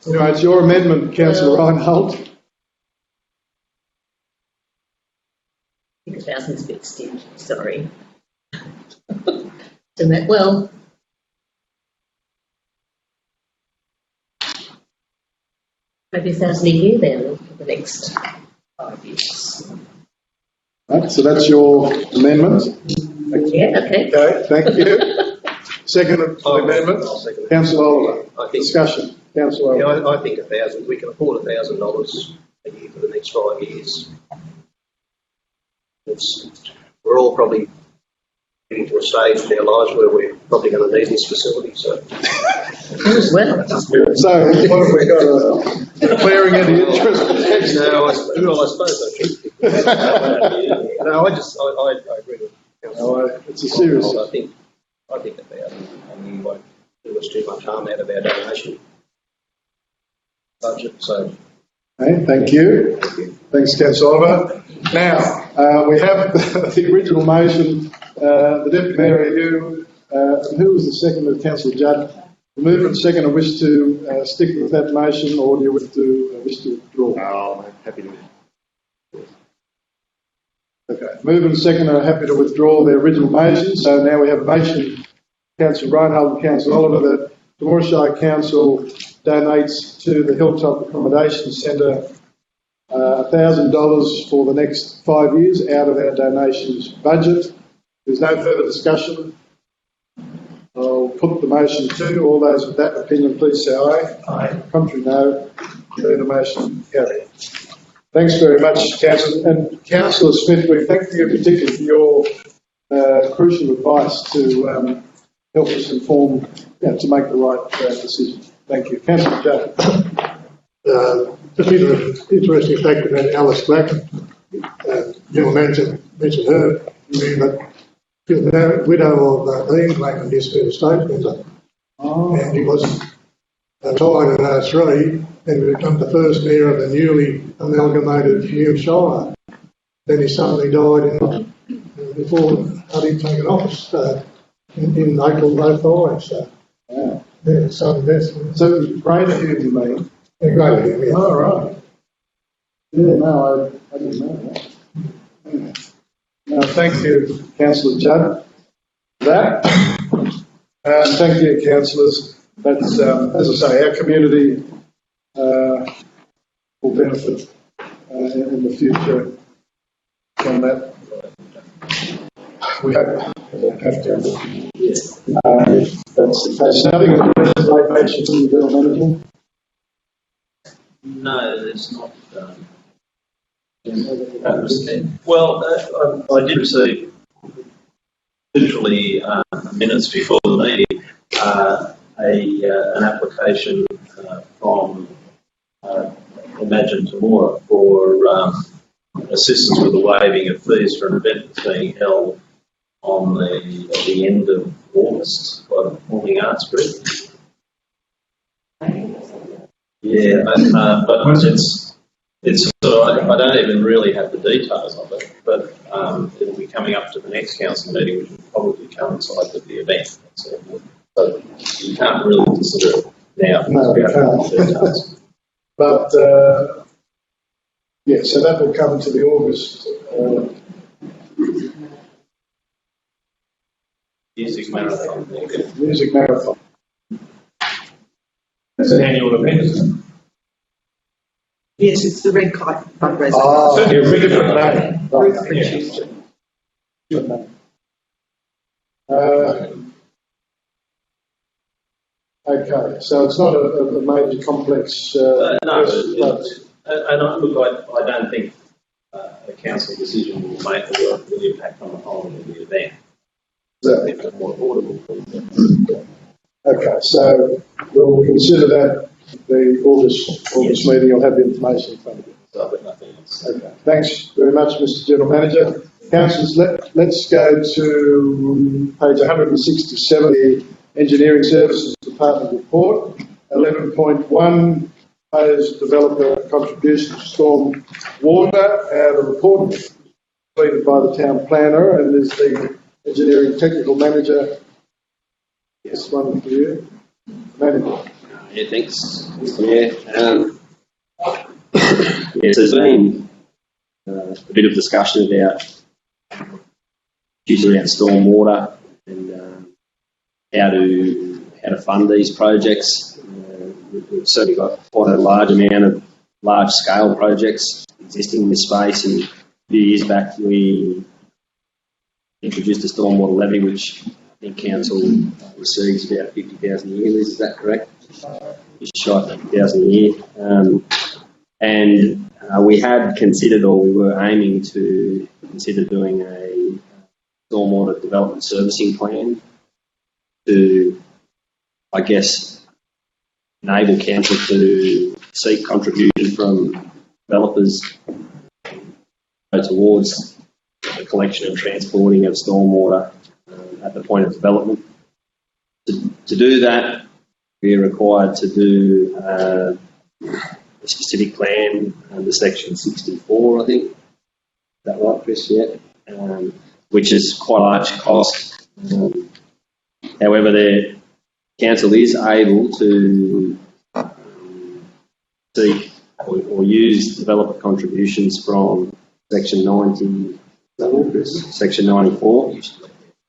Anyway, it's your amendment, Councillor Reinhold. I think 1,000 is a bit stingy, sorry. Well, maybe 1,000 a year then for the next 5 years. Right, so that's your amendment. Yeah, okay. Okay, thank you. Second amendment, I'll second that. Councillor Oliver. I think- Discussion, Councillor Yeah, Oliver. I think 1,000. We can afford $1,000 a year for the next 5 years. We're all probably getting to a stage in our lives where we're probably going to need this facility. So, As well. So, what have we got? Declaring any interest? no, I suppose I should. No, I agree with Councillor. No, it's a serious. I think 1,000 a year won't do us too much harm out of our donation budget. So, Okay, thank you. Thanks, Councillor Oliver. Now, we have the original motion. The Deputy Mayor, who was the second of Councillor Judd? The mover and second, I wish to stick with that motion, or do you wish to withdraw? No, I'm happy to. Okay. Mover and second are happy to withdraw their original motion. So now we have a motion, Councillor Reinhold and Councillor Oliver, that Temora Shire Council donates to the Hilltop Accommodation Centre $1,000 for the next 5 years out of our donations budget. There's no further discussion. I'll put the motion to all those with that opinion, please say aye. Aye. Contrary, no. Declare the motion carried. Thanks very much, Councillor. And Councillor Smith, we thank you particularly for your crucial advice to help us inform, to make the right decision. Thank you. Councillor Joe. Just interesting fact about Alice Black. General Manager mentioned her, but she was the widow of Ian Black and used to be the state member. Oh. And he was retired in 03 and become the first mayor of the newly amalgamated new shire. Then he suddenly died before he'd taken office in April 05. So, yeah, sudden death. So great of you, mate. Yeah, great of him, yeah. Oh, right. Yeah, no, I didn't know that. Thank you, Councillor Judd, for that. Thank you, councillors. That's, as I say, our community will benefit in the future on that. We have to. There's nothing in the presentation from the General Manager. No, there's not. Well, I did receive literally minutes before the meeting an application from Imagine Temora for assistance with the waiving of fees for an event that's being held on at the end of August by the Performing Arts Group. Yeah, but it's sort of, I don't even really have the details of it, but it'll be coming up to the next council meeting, which will probably coincide with the event. So you can't really consider it now. No, we can't. But yeah, so that will come to the August. Music marathon. Music marathon. It's an annual event, isn't it? Yes, it's the Red Kite fundraiser. Ah, Certainly a different name. Ruth Yeah. Tuesday. good name. Okay, so it's not a major complex. No, but and I don't think a council decision will make a real impact on the whole of the event. So if it's more affordable. okay, so we'll consider that the August meeting. You'll have the information in front of you. So I've got nothing else. Okay, thanks very much, Mr. General Manager. Councillors, let's go to page 167, the Engineering Services Department report. 11.1, proposed developer contribution to storm water. The report is completed by the town planner and is the engineering technical manager. Yes, one for you. Manager. Yeah, thanks. Yeah, yes, there's been a bit of discussion about issues around stormwater and how to fund these projects. We've certainly got quite a large amount of large-scale projects existing in this space, and a few years back we introduced a stormwater levy, which I think council receives about 50,000 a year. Is that correct? Just shy of 50,000 a year. And we had considered, or we were aiming to consider doing a stormwater development servicing plan to, I guess, enable council to seek contribution from developers towards the collection and transporting of stormwater at the point of development. To do that, we are required to do a specific plan under section 64, I think. Is that right, Chris? Yeah. Which is quite a large cost. However, the council is able to seek or use developer contributions from section 90, section 94.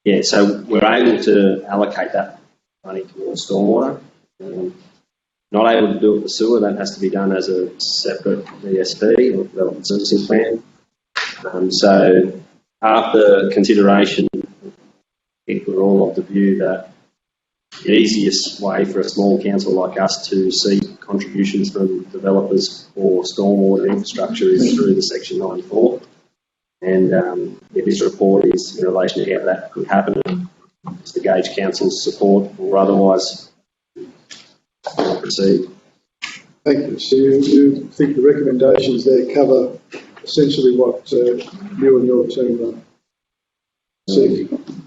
Yeah, so we're able to allocate that money towards stormwater. Not able to do it for sewer, that has to be done as a separate DSP or development servicing plan. So after consideration, I think we're all of the view that the easiest way for a small council like us to seek contributions from developers for stormwater infrastructure is through the section 94. And this report is in relation to how that could happen, to gauge council's support or otherwise proceed. Thank you. So you think the recommendations there cover essentially what you and your team are seeking?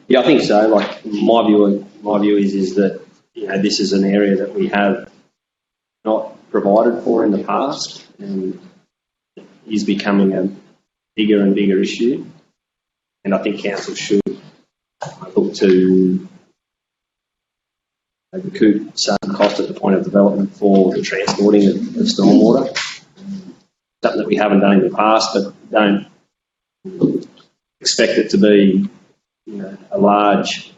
Yeah, I think so. Like my view is that this is an area that we have not provided for in the past, and is becoming a bigger and bigger issue. And I think council should look to recoup some cost at the point of development for the transporting of stormwater. Something that we haven't done in the past, but don't expect it to be a large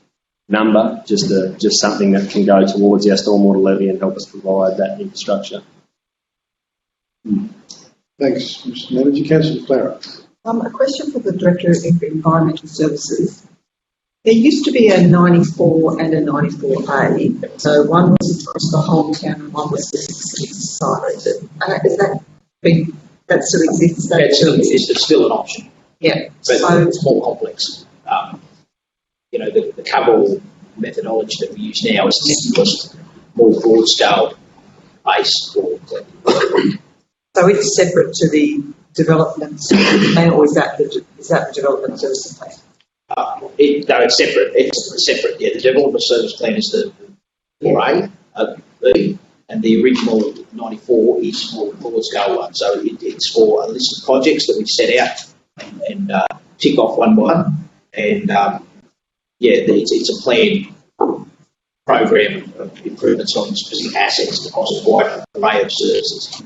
number, just something that can go towards our stormwater levy and help us provide that infrastructure. Thanks, Mr. Manager. Councillor Clara. A question for the Director of Environmental Services. There used to be a 94 and a 94A. So one was across the whole town and one was specific site. Is that still exists? That still exists, it's still an option, Yeah. but So, it's more complex. The Cabal methodology that we use now is just more broad scale based. so it's separate to the development plan, or is that the development services plan? It's separate. It's separate. Yeah, the development service plan is the 4A, B, and the original 94 is more broad scale one. So it's for a list of projects that we set out and tick off one by one. And it's a planned program of improvements on specific assets across a wide array of services.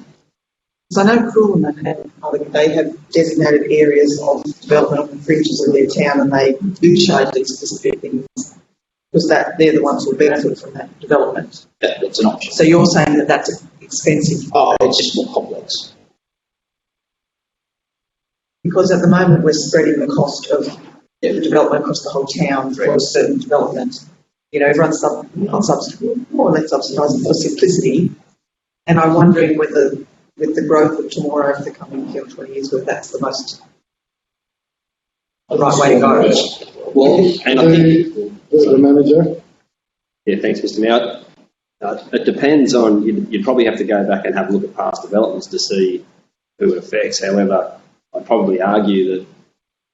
So I know Coolman they have designated areas of development on the fringes of their town, and they do charge these specific things because they're the ones who benefit from that development. That's an option. So you're saying that that's expensive? Oh, it's just more complex. Because at the moment we're spreading the cost of the development across the whole town for a certain development. Everyone's more or less subsidising for simplicity. And I'm wondering whether, with the growth of Temora over the coming 20 years, whether that's the right way to go. Well, and I think The manager. Yeah, thanks, Mr. Mayor. It depends on, you'd probably have to go back and have a look at past developments to see who it affects. However, I'd probably argue that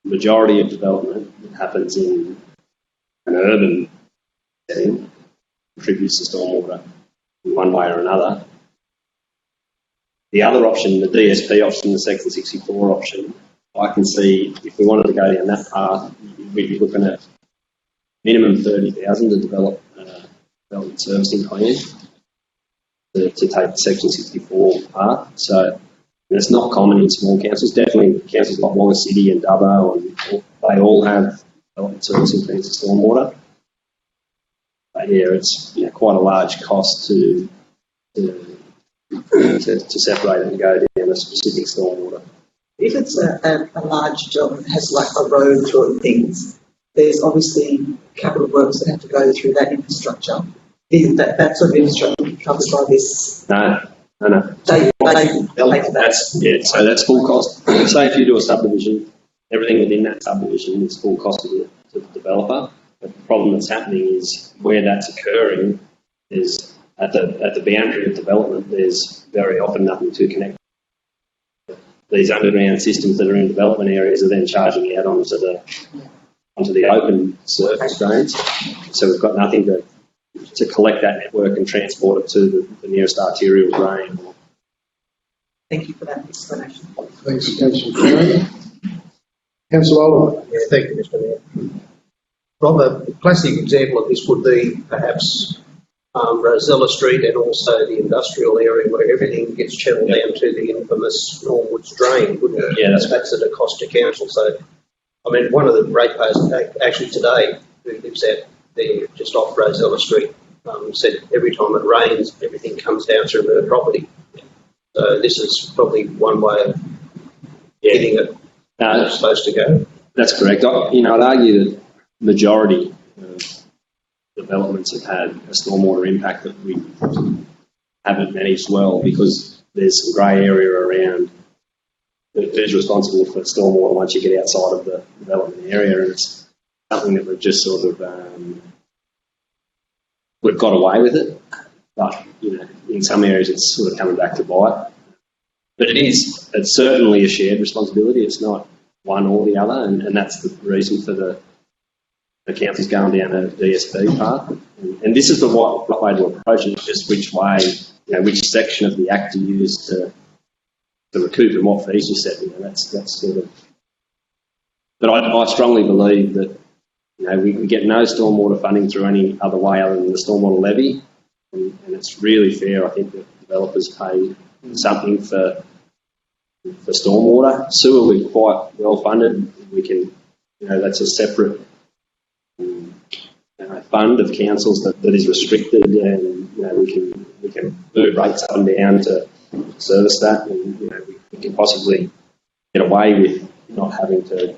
the majority of development that happens in an urban setting contributes to stormwater in one way or another. The other option, the DSP option, the Section 64 option, I can see if we wanted to go down that path, we'd be looking at minimum 30,000 to develop development servicing plan to take the Section 64 path. So it's not common in small councils. Definitely councils like Wagga City and Dubbo, and they all have development servicing plans for stormwater. But yeah, it's quite a large cost to separate and go down a specific stormwater. If it's a large job that has like a road through it, things, there's obviously capital works that have to go through that infrastructure. Is that sort of infrastructure covered by this? No. They pay for that. So that's full cost. Say if you do a subdivision, everything within that subdivision is full cost to the developer. But the problem that's happening is where that's occurring is at the boundary of development, there's very often nothing to connect. These underground systems that are in development areas are then charging out onto the open surface drains. So we've got nothing to collect that network and transport it to the nearest arterial drain. Thank you for that explanation. Thanks, Councillor Clara. Councillor Oliver. Yeah, thank you, Mr. Mayor. Rob, a classic example of this would be perhaps Rosella Street and also the industrial area where everything gets channeled down to the infamous Norwoods drain, wouldn't it? Yeah, that's at a cost to council. So, I mean, one of the ratepayers actually today, who lives out there just off Rosella Street, said every time it rains, everything comes down through her property. So this is probably one way of getting it where it's supposed to go. That's correct. I'd argue that the majority of developments have had a stormwater impact that we haven't managed well because there's some grey area around who's responsible for stormwater once you get outside of the development area, and it's something that we've just sort of we've got away with it, but in some areas it's sort of coming back to bite. But it's certainly a shared responsibility. It's not one or the other, and that's the reason for the councils going down a DSP path. And this is the right way to approach it, just which way, which section of the Act you use to recoup and what fees you set. That's sort of. But I strongly believe that we get no stormwater funding through any other way other than the stormwater levy, and it's really fair. I think that developers pay something for stormwater. Sewer, we're quite well funded. We can, that's a separate fund of councils that is restricted, and we can move rates up and down to service that. And we can possibly get away with not having to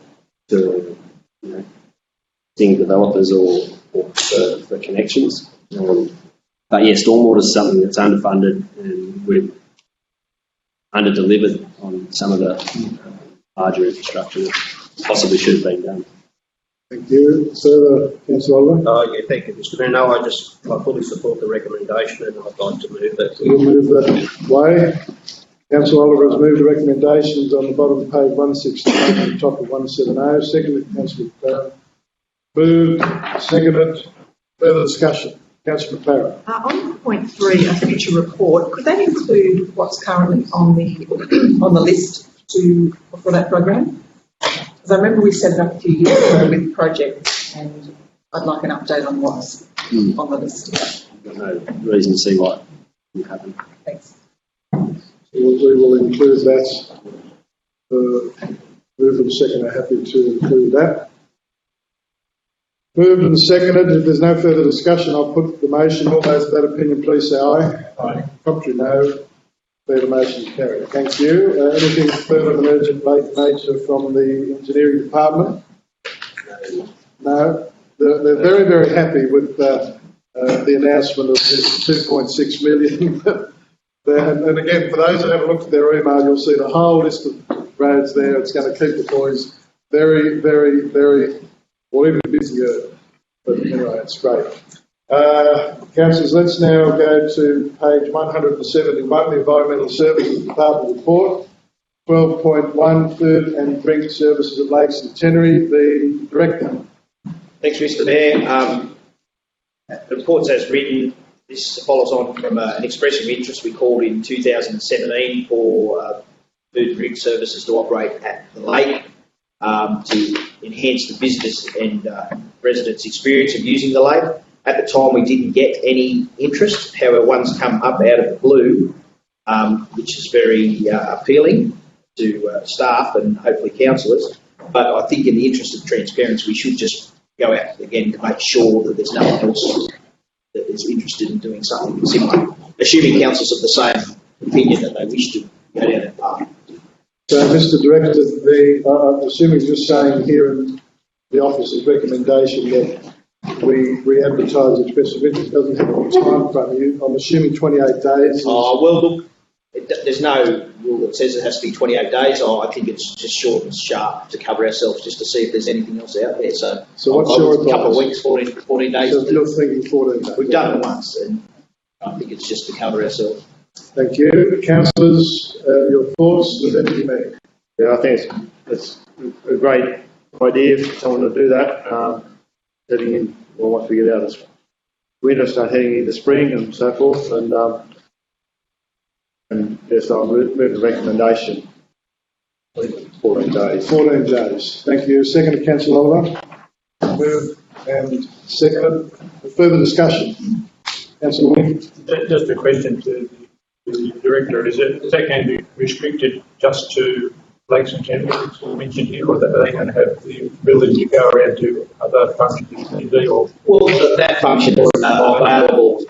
sting developers or for connections. But yeah, stormwater is something that's underfunded, and we've under-delivered on some of the larger infrastructure that possibly should have been done. Thank you. Further, Councillor Oliver? Yeah, thank you, Mr. Mayor. No, I fully support the recommendation and I'd like to move that. We'll move that way. Councillor Oliver has moved the recommendations on the bottom of page 169 and top of 170. Seconded, Councillor McLaren. Moved, seconded. Further discussion. Councillor McLaren. On point 3, a future report, could that include what's currently on the list for that program? Because I remember we set it up a few years ago with projects, and I'd like an update on what's on the list. I've got no reason to see why it wouldn't happen. Thanks. We will include that. Move and second are happy to include that. Moved and seconded. If there's no further discussion, I'll put the motion. All those of that opinion, please say aye. Aye. Contrary, no. The motion is carried. Thank you. Anything further of an urgent nature from the engineering department? No. They're very, very happy with the announcement of this 2.6 million. And again, for those who haven't looked at their email, you'll see the whole list of roads there. It's going to keep the boys very, very, very, well, even busier. But anyway, it's great. Councillors, let's now go to page 171, the Environmental Services Department report. 12.1, food and drink services at Lakes and Tenerary. The Director. Thanks, Mr. Mayor. The report's as written. This follows on from an expression of interest we called in 2017 for food and drink services to operate at the lake to enhance the business and residents' experience of using the lake. At the time, we didn't get any interest. However, one's come up out of the blue, which is very appealing to staff and hopefully councillors. But I think in the interest of transparency, we should just go out again to make sure that there's no one else that is interested in doing something similar, assuming councillors have the same opinion that they wish to go down that path. So, Mr. Director, I'm assuming you're just saying here in the office's recommendation that we advertise expressive interest, doesn't have any time frame. I'm assuming 28 days. Oh, well, look, there's no rule that says it has to be 28 days. I think it's just short and sharp to cover ourselves just to see if there's anything else out there. So what's your advice? A couple of weeks, 14 days. So you're thinking 14 days? We've done it once, and I think it's just to cover ourselves. Thank you. Councillors, your thoughts? Yeah, I think it's a great idea for someone to do that. Heading in, well, once we get out of winter, start heading into spring and so forth, and yes, I'll move the recommendation. 14 days. 14 days. Thank you. Second, Councillor Oliver. Move and second. Further discussion. Councillor Wing. Just a question to the Director. Is that going to be restricted just to Lakes and Tenerary? It's all mentioned here, or are they going to have the ability to go around to other functions? Well, that function is available.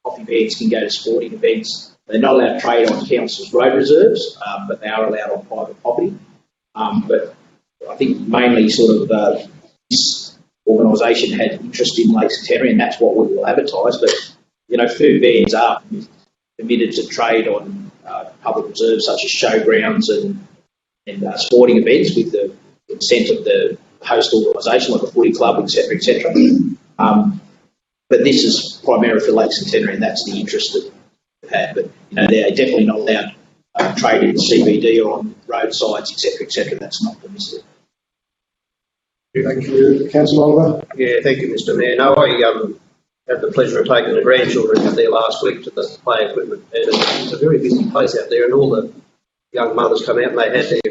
Coffee beds can go to sporting events. They're not allowed to trade on council's road reserves, but they are allowed on private property. But I think mainly sort of this organisation had interest in Lakes and Tenerary, and that's what we will advertise. But food beds are permitted to trade on public reserves such as showgrounds and sporting events with the consent of the host organisation, like a footy club, etc., etc. But this is primarily for Lakes and Tenerary, and that's the interest that we've had. But they're definitely not allowed trade in the CBD or on roadsides, etc., etc. That's not permissible. Thank you, Councillor Oliver. Yeah, thank you, Mr. Mayor. No, I had the pleasure of taking the grandchildren out there last week to the play equipment, and it's a very busy place out there, and all the young mothers come out and they had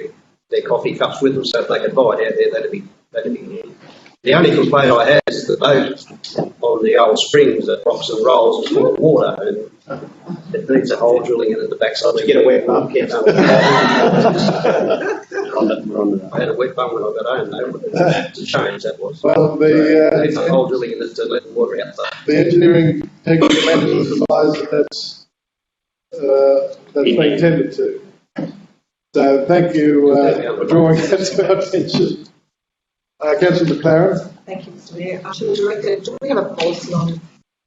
their coffee cups with them, so if they could buy it out there, that'd be handy. The only complaint I had is the boat on the old springs at Rocks and Rolls is full of water, and it needs a hole drilling in at the backside to get a wet bum. I had a wet bum when I got home, though. It's a change, that was. Well, needs a hole drilling in it to let the water out. The engineering technical manager advised that's been tended to. So thank you for drawing that to our attention. Councillor McLaren. Thank you, Mr Mayor. Actually, Director, do we have a policy on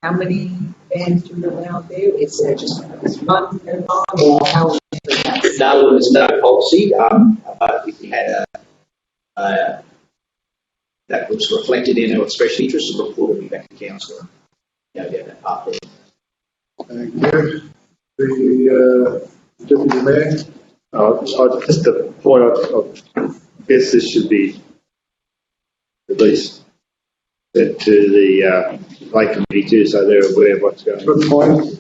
how many vans do we allow there? Is there just one per time or how? No, there's no policy. If we had that was reflected in our special interest report, will be back to council. Get that part there. Thank you. The Deputy Mayor. Just a point, I guess this should be released to the Lake Committee too, so they're aware of what's going on. Good point.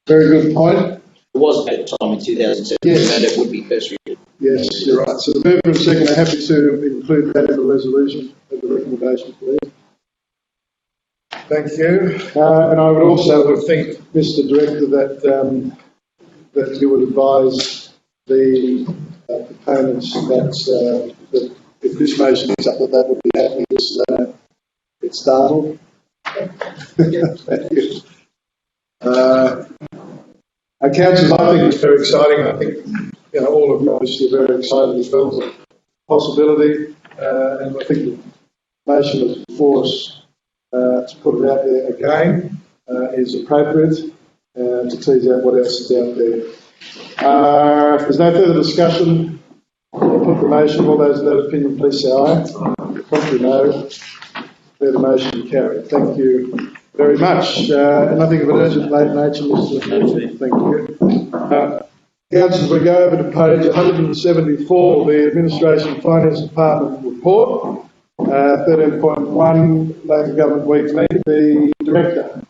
Very good point. It was at the time in 2007, yes. and it would be first read. Yes, you're right. So the mover and second are happy to include that in the resolution as a recommendation, please. Thank you. And I would also think, Mr Director, that you would advise the proponents that if this motion is up, that would be happy to get started. Thank you. Councillors, I think it's very exciting. I think all of you obviously are very excited as well as the possibility, and I think the motion is before us to put it out there again is appropriate to tease out what else is out there. If there's no further discussion, I'll put the motion. All those in that opinion, please say aye. Contrary, no. Declare the motion carried. Thank you very much. And nothing of an urgent nature, Mr. Thank you. Councillors, we go over to page 174, the Administration Finance Department report, 13.1, Local Government Weekly. The Director.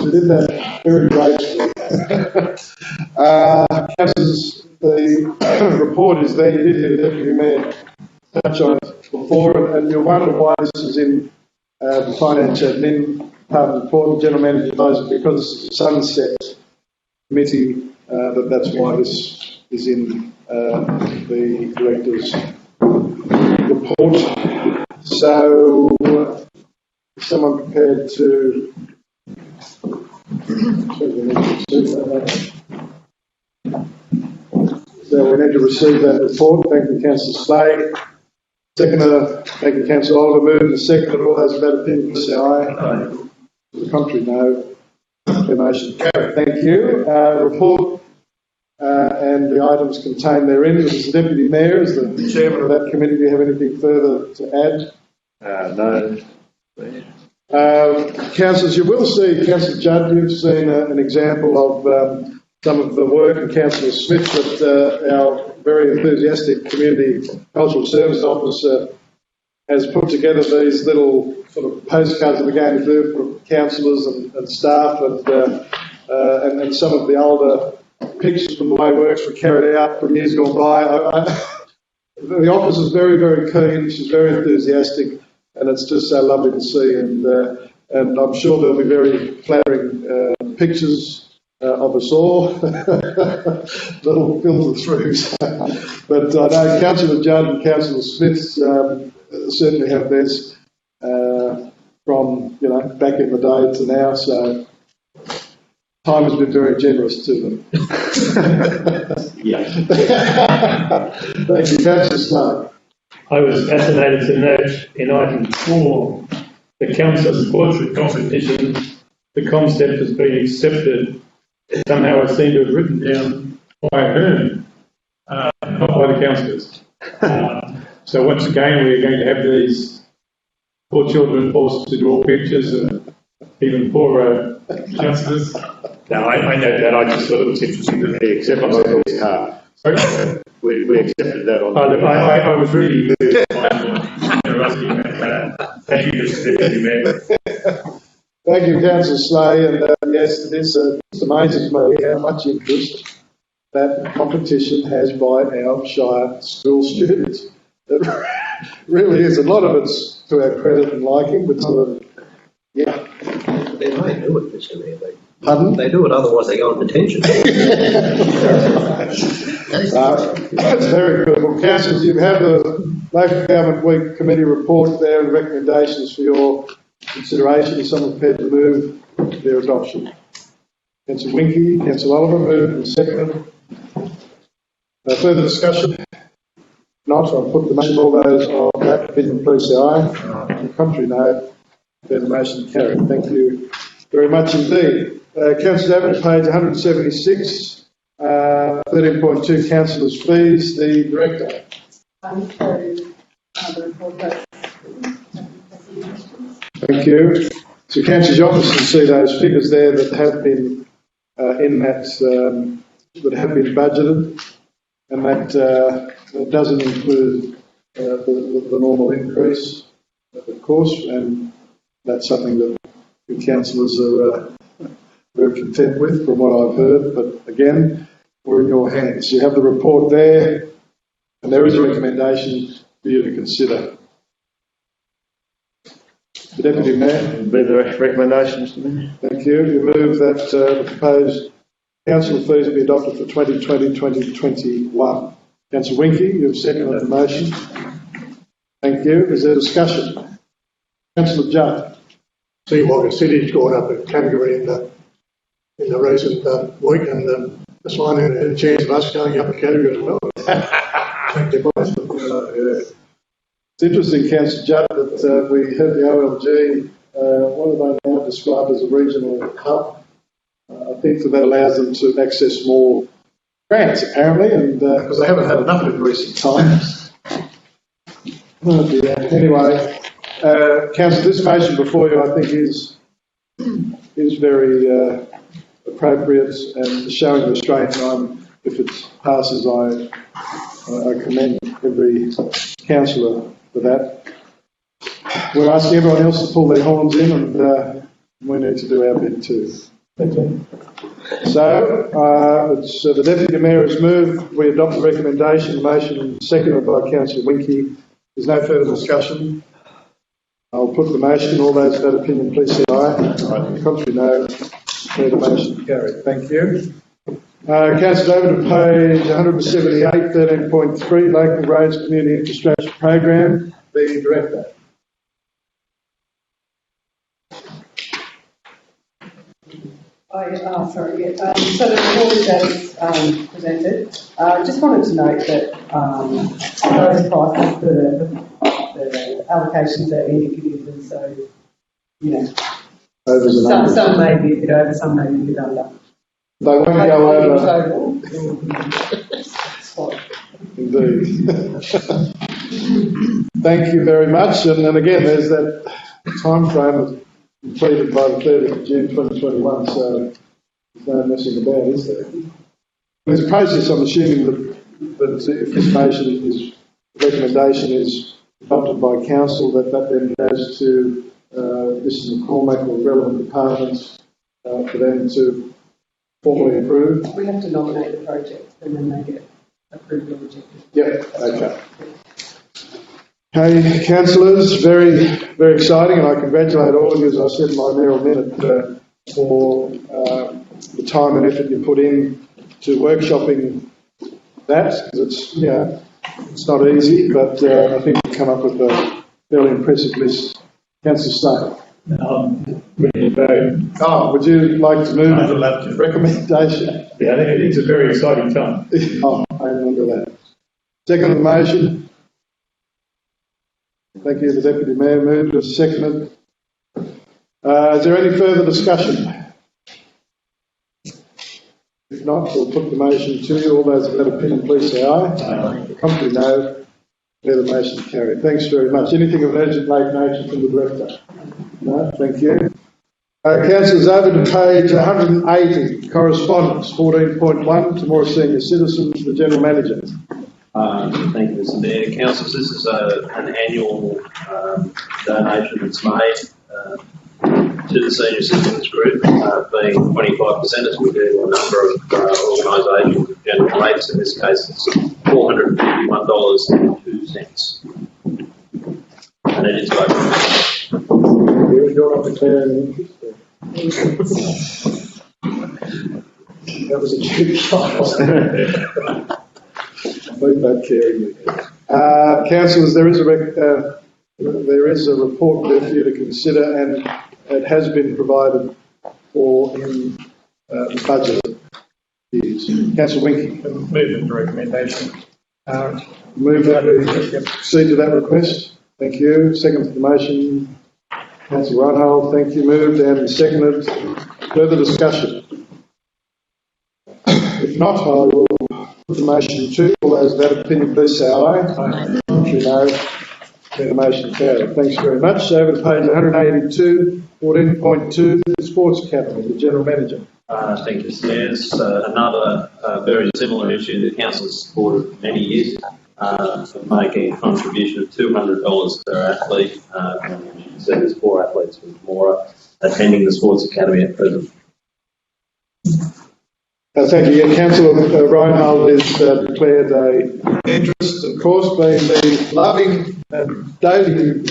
She did that very gracefully. Councillors, the report is there. You did hear the Deputy Mayor touch on it before, and you'll wonder why this is in the Finance Admin Department report. The General Manager advised because it's a sunset committee, that's why this is in the Director's report. So, is someone prepared to... So we need to receive that report. Thank you, Councillor Slade. Seconder, thank you, Councillor Oliver. Moved and seconded. All those in that opinion, say aye. To the contrary, no. The motion carried. Thank you. Report and the items contained therein. Mr. Deputy Mayor, as the chairman of that committee, do you have anything further to add? No. Councillors, you will see, Councillor Judd, you've seen an example of some of the work, and Councillor Smith, that our very enthusiastic Community Cultural Service Officer has put together these little sort of postcards that we're going to do for councillors and staff, and some of the older pictures from the way works were carried out from years gone by. The office is very, very keen. She's very enthusiastic, and it's just so lovely to see. And I'm sure there'll be very flattering pictures of us all that'll filter through. But I know Councillor Judd and Councillor Smith certainly have this from back in the day to now. So time has been very generous to them. Yeah. Thank you, Councillor Slade. I was fascinated to note in item 4, the council's portrait competition, the concept has been accepted. Somehow it seemed to have written down by Hearn, not by the councillors. So once again, we are going to have these poor children forced to draw pictures, even poorer councillors. No, I know that. I just thought it was interesting that they accepted that. Sorry? We accepted that on. I was really moved by thank you, Mr. Deputy Mayor. Thank you, Councillor Slade. And yes, it is just amazing to me how much interest that competition has by our Shire school students. It really is. A lot of it's to our credit and liking, but some of it, yeah. They may do it, Mr. Mayor. Pardon? They do it, otherwise they go on detention. That's very good. Well, councillors, you have the Local Government Week Committee report there and recommendations for your consideration. Is someone prepared to move their adoption. Councillor Winky, Councillor Oliver, moved and seconded. Further discussion? Not, I'll put the motion. All those on that opinion, please say aye. Contrary, no. Then the motion carried. Thank you very much indeed. Councillors Abbott, page 176, 13.2, councillors' fees. The Director. Thank you. So councillors, you obviously see those figures there that have been in that, that have been budgeted, and that doesn't include the normal increase, of course, and that's something that the councillors are very content with from what I've heard, but again, we're in your hands. You have the report there, and there is a recommendation for you to consider. The Deputy Mayor. Be the recommendation, Mr. Mayor. Thank you. You move that the proposed council fees be adopted for 2020-2021. Councillor Winky, you've seconded the motion. Thank you. Is there discussion? Councillor Judd. Seawalker City's gone up a category in the recent week, and just wondering a chance of us going up a category as well. Thank you both. It's interesting, Councillor Judd, that we have the OLG, what are they now described as a regional hub? I think that allows them to access more grants, apparently, and because they haven't had enough in recent times. Oh dear. Anyway, Councillor, this motion before you, I think, is very appropriate and showing restraint. If it passes, I commend every councillor for that. We're asking everyone else to pull their horns in, and we need to do our bit too. So, it's, the Deputy Mayor has moved. We adopt the recommendation. The motion seconded by Councillor Winky. There's no further discussion. I'll put the motion. All those of that opinion, please say aye. Contrary, no. The motion carried. Thank you. Councillor, over to page 178, 13.3, Local Roads Community Infrastructure Program. The Director. So the report as presented, just wanted to note that those prices for the allocations are indicative, and so, you know, some may be a bit over, some may be a bit under. They won't go over. Total. Indeed. Thank you very much. And again, there's that time frame completed by the 30th of June 2021, so there's no messing about, is there? There's a process, I'm assuming, that if this motion is, recommendation is adopted by council, that then goes to Mrs. McCormack or relevant departments for them to formally approve. We have to nominate the project and then they get approved or rejected. Yep, okay. Hey, councillors, very, very exciting, and I congratulate all of you, as I said in my Mayoral Minute, for the time and effort you put in to workshopping that, because it's not easy, but I think you've come up with a fairly impressive list. Councillor Stone. Would you like to move the recommendation? Yeah, I think it's a very exciting time. I remember that. Second motion. Thank you, the Deputy Mayor. Moved and seconded. Is there any further discussion? If not, we'll put the motion to you. All those of that opinion, please say aye. Contrary, no. The motion carried. Thanks very much. Anything of urgent late nature from the Director? No, thank you. Councillors, over to page 180, correspondence, 14.1, Temora Senior Citizens, the General Manager. Thank you, Mr. Mayor. Councillors, this is an annual donation that's made to the Senior Citizens Group, being 25%, as we do a number of organisations of general rates. In this case, it's $451.02. And it is local. You're not declaring interest there. That was a cheap shot. Leave that caring. Councillors, there is a report there for you to consider, and it has been provided for in the budget years. Councillor Winky. Movement recommendation. Move that we proceed to that request. Thank you. Second to the motion. Councillor Reinhold, thank you. Moved and seconded. Further discussion? If not, I will put the motion to. All those of that opinion, please say aye. If you know, then the motion carried. Thanks very much. Over to page 182, 14.2, the Sports Academy, the General Manager. Thank you, Stairs. Another very similar issue the council has supported for many years, making a contribution of $200 per athlete. So there's 4 athletes from Temora attending the Sports Academy at present. Thank you. Yeah, Councillor Reinhold has declared an interest, of course, being the loving and daily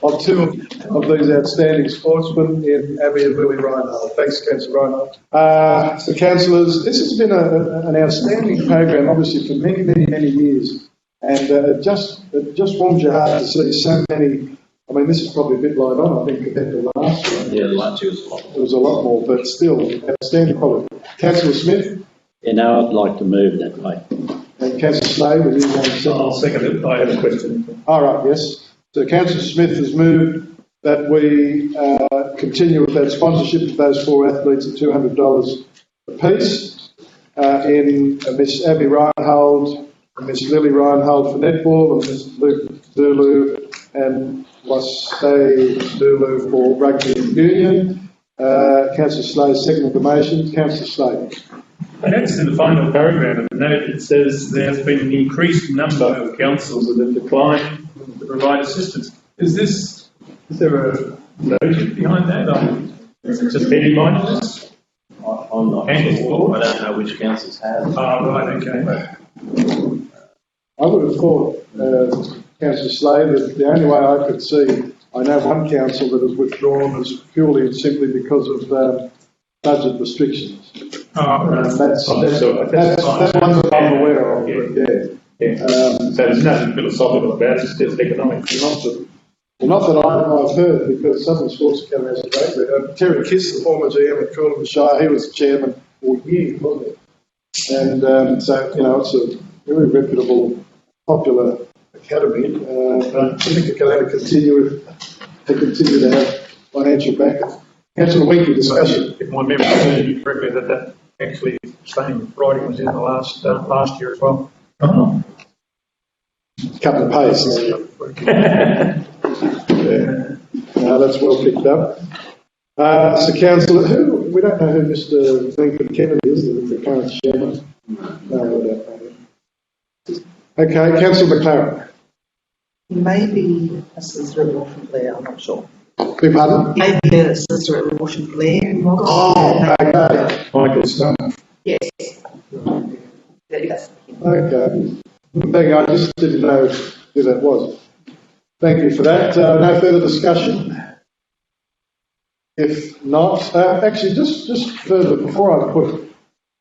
of 2 of these outstanding sportsmen in Abby and Lily Reinhold. Thanks, Councillor Reinhold. So, councillors, this has been an outstanding program, obviously, for many, many, many years. And it just warms your heart to see so many. I mean, this is probably a bit light on, I think, compared to last year. Yeah, last year was a lot more. It was a lot more, but still, outstanding quality. Councillor Smith? You know, I'd like to move that way. And Councillor Slade, would you want to second? I'll second it. I have a question. All right, yes. So Councillor Smith has moved that we continue with that sponsorship of those 4 athletes at $200 apiece in Miss Abby Reinhold, Miss Lily Reinhold for netball, and Miss Luke Dulu and Wasay Dulu for rugby union. Councillor Slade, second the motion. Councillor Slade. I noticed in the final paragraph of the note it says there has been an increased number of councils that have declined to provide assistance. Is there a logic behind that? Is it just petty-mindedness? I'm not sure. I don't know which councils have. Oh, right, okay. I would have thought, Councillor Slade, that the only way I could see, I know one council that has withdrawn is purely and simply because of budget restrictions. Oh, right. That's one that I'm aware of. Yeah. So there's nothing philosophical about it, it's just economic. Not that I've heard, because Southern Sports Academy has a great record. Terry Kiss, the former GM at Temora Shire, he was the chairman for years, wasn't he? And so, you know, it's a very reputable, popular academy. But I think it can only continue to have financial backing. Councillor Winky, discussion. If my memory serves correctly, that actually same writing was in the last year as well. Oh. Couple of pace. Yeah. That's well picked up. So, Councillor, we don't know who Mr. Lincoln Kennedy is, the current chairman. No, we don't know. Okay, Councillor McLaren. Maybe a sister in Washington Blair, I'm not sure. Beg pardon? Maybe a sister in Washington Blair. Oh, okay. Michael Stone. Yes. There you go. Okay. Thank you. I just didn't know who that was. Thank you for that. No further discussion? If not, actually, just further, before I put,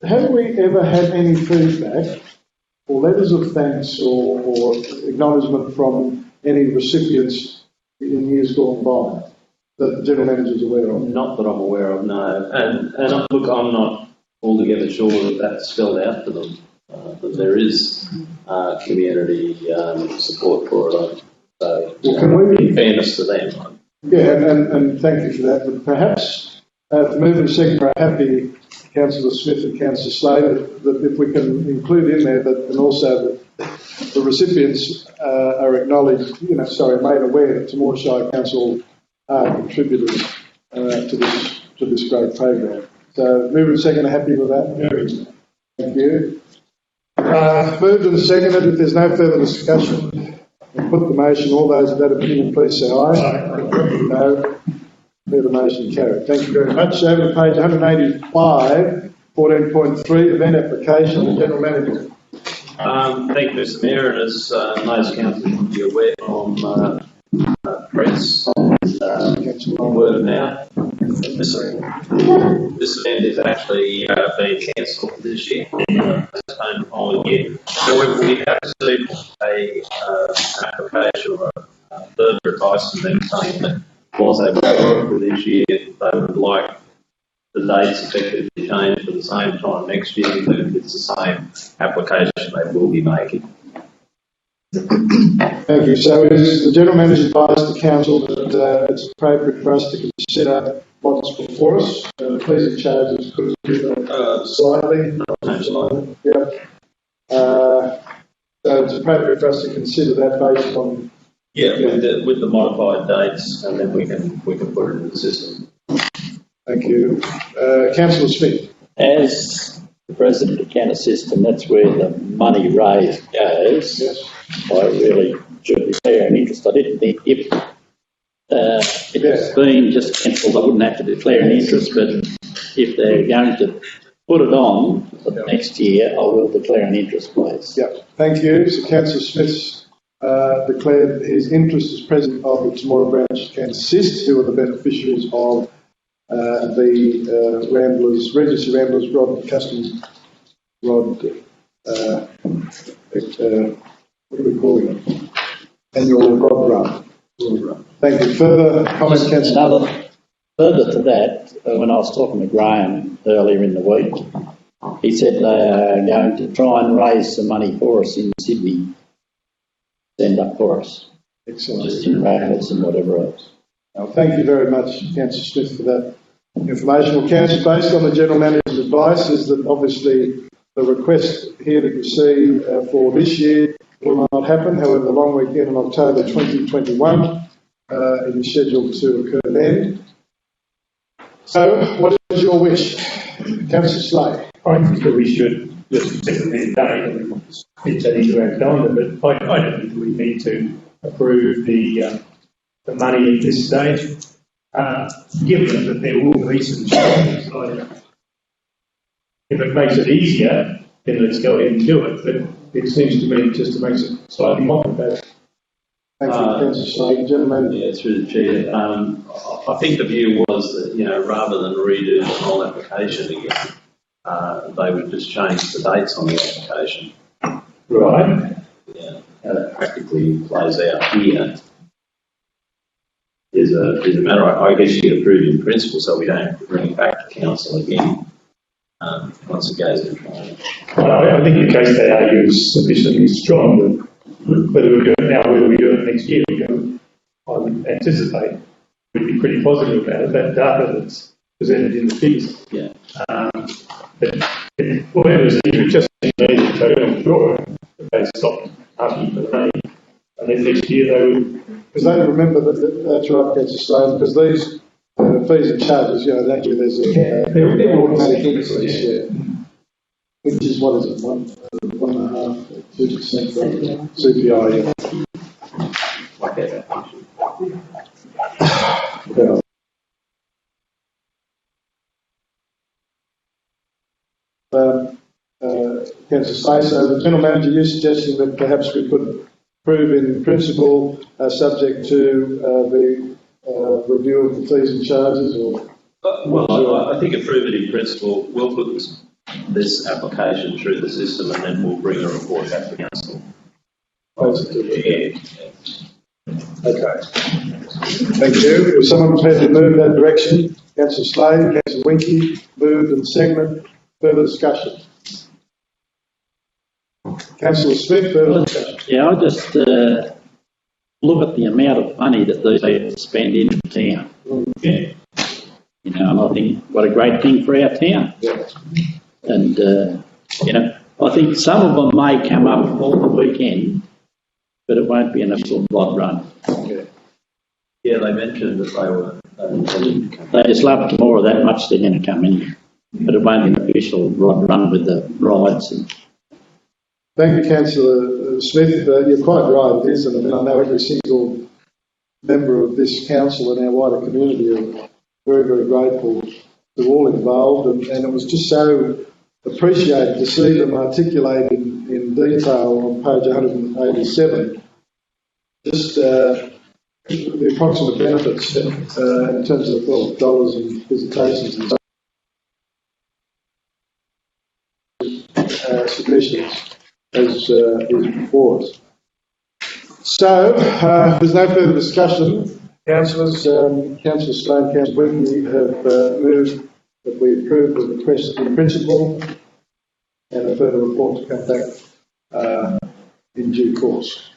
have we ever had any feedback or letters of thanks or acknowledgement from any recipients in years gone by that the General Manager is aware of? Not that I'm aware of, no. And look, I'm not altogether sure that that's spelled out to them. But there is community support for it. So, in fairness to them. Yeah, and thank you for that. But perhaps, if moving and second are happy, Councillor Smith and Councillor Slater, that if we can include in there that, and also that the recipients are acknowledged, made aware that Temora Shire Council are contributors to this great program. So, moving and second are happy with that? Thank you. Moved and seconded. If there's no further discussion, I'll put the motion. All those of that opinion, please say aye. No. The motion carried. Thank you very much. Over to page 185, 14.3, event application, the General Manager. Thank you, Mr. Mayor, and as most councillors will be aware from press and word of mouth, this event is actually being cancelled this year, postponed the following year. However, we have received an application or further advice from them saying that was able to work for this year, they would like the dates effectively changed for the same time next year, then if it's the same application, they will be making. Thank you. So is the General Manager advised the Council that it's appropriate for us to consider what's before us? Please charges could slightly. Yeah. So it's appropriate for us to consider that based on... With the modified dates, and then we can put it in the system. Thank you. Councillor Smith. As the President can assist, and that's where the money raised goes. Yes. I really should declare an interest. I didn't think if it was being just cancelled, I wouldn't have to declare an interest, but if they're going to put it on for the next year, I will declare an interest, please. Yeah, thank you. So Councillor Smith's declared his interest as President of the Temora branch can assist, who are the beneficiaries of the Ramblers, Regency Ramblers, Rod Custom, what do we call it? Annual Rod Run. Thank you. Further comments, Councillor? Further to that, when I was talking to Graham earlier in the week, he said they are going to try and raise some money for us in Sydney, stand up for us. Excellent. Just in raffles and whatever else. Well, thank you very much, Councillor Smith, for that information. Well, Council, based on the General Manager's advice, is that obviously the request here that you see for this year will not happen. However, the long weekend in October 2021 is scheduled to occur then. So, what is your wish? Councillor Slade. I think that we should just set the date and fit that into our calendar, but I don't think we need to approve the money at this stage, given that there will be some changes. If it makes it easier, then let's go ahead and do it, but it seems to me just to make it slightly more competitive. Thank you, Councillor Slade. Gentlemen. Yeah, through the chair. I think the view was that, rather than redo the whole application again, they would just change the dates on the application. Right. Yeah, how that practically plays out here is a matter. I guess you get approved in principle, so we don't have to bring it back to council again once it goes in trial. I think the case they argue is sufficiently strong. Whether we do it now, whether we do it next year, I would anticipate we'd be pretty positive about it. That data that's presented in the figures. Yeah. But whatever's here, just so I'm sure that they stopped asking for the money. And then next year they would. Because they remember that that's right, Councillor Slade, because these fees and charges, actually there's an automatic increase, which is, what is it, 1.5%, 2% for CPI. Like that. Yeah. Councillor Slade, so the General Manager, you're suggesting that perhaps we could approve in principle, subject to the review of the fees and charges, or? Well, I think approve it in principle. We'll put this application through the system, and then we'll bring a report back to council. Okay. Thank you. Is someone prepared to move that direction? Councillor Slade, Councillor Winky, moved and seconded. Further discussion. Councillor Smith, further discussion. Yeah, I just look at the amount of money that these people spend in the town. Yeah. And I think what a great thing for our town. Yeah. And, I think some of them may come up all the weekend, but it won't be an official blood run. Yeah, they mentioned that they were. They just love Temora that much, they're going to come in. But it won't be an official rod run with the rides. Thank you, Councillor Smith. You're quite right, it is, and I know every single member of this council and our wider community are very, very grateful to all involved, and it was just so appreciated to see them articulated in detail on page 187, just the approximate benefits in terms of dollars and visitations and submissions as is before us. So, there's no further discussion. Councillors, Councillor Stone, Councillor Whitney have moved that we approve the request in principle and a further report to come back in due course.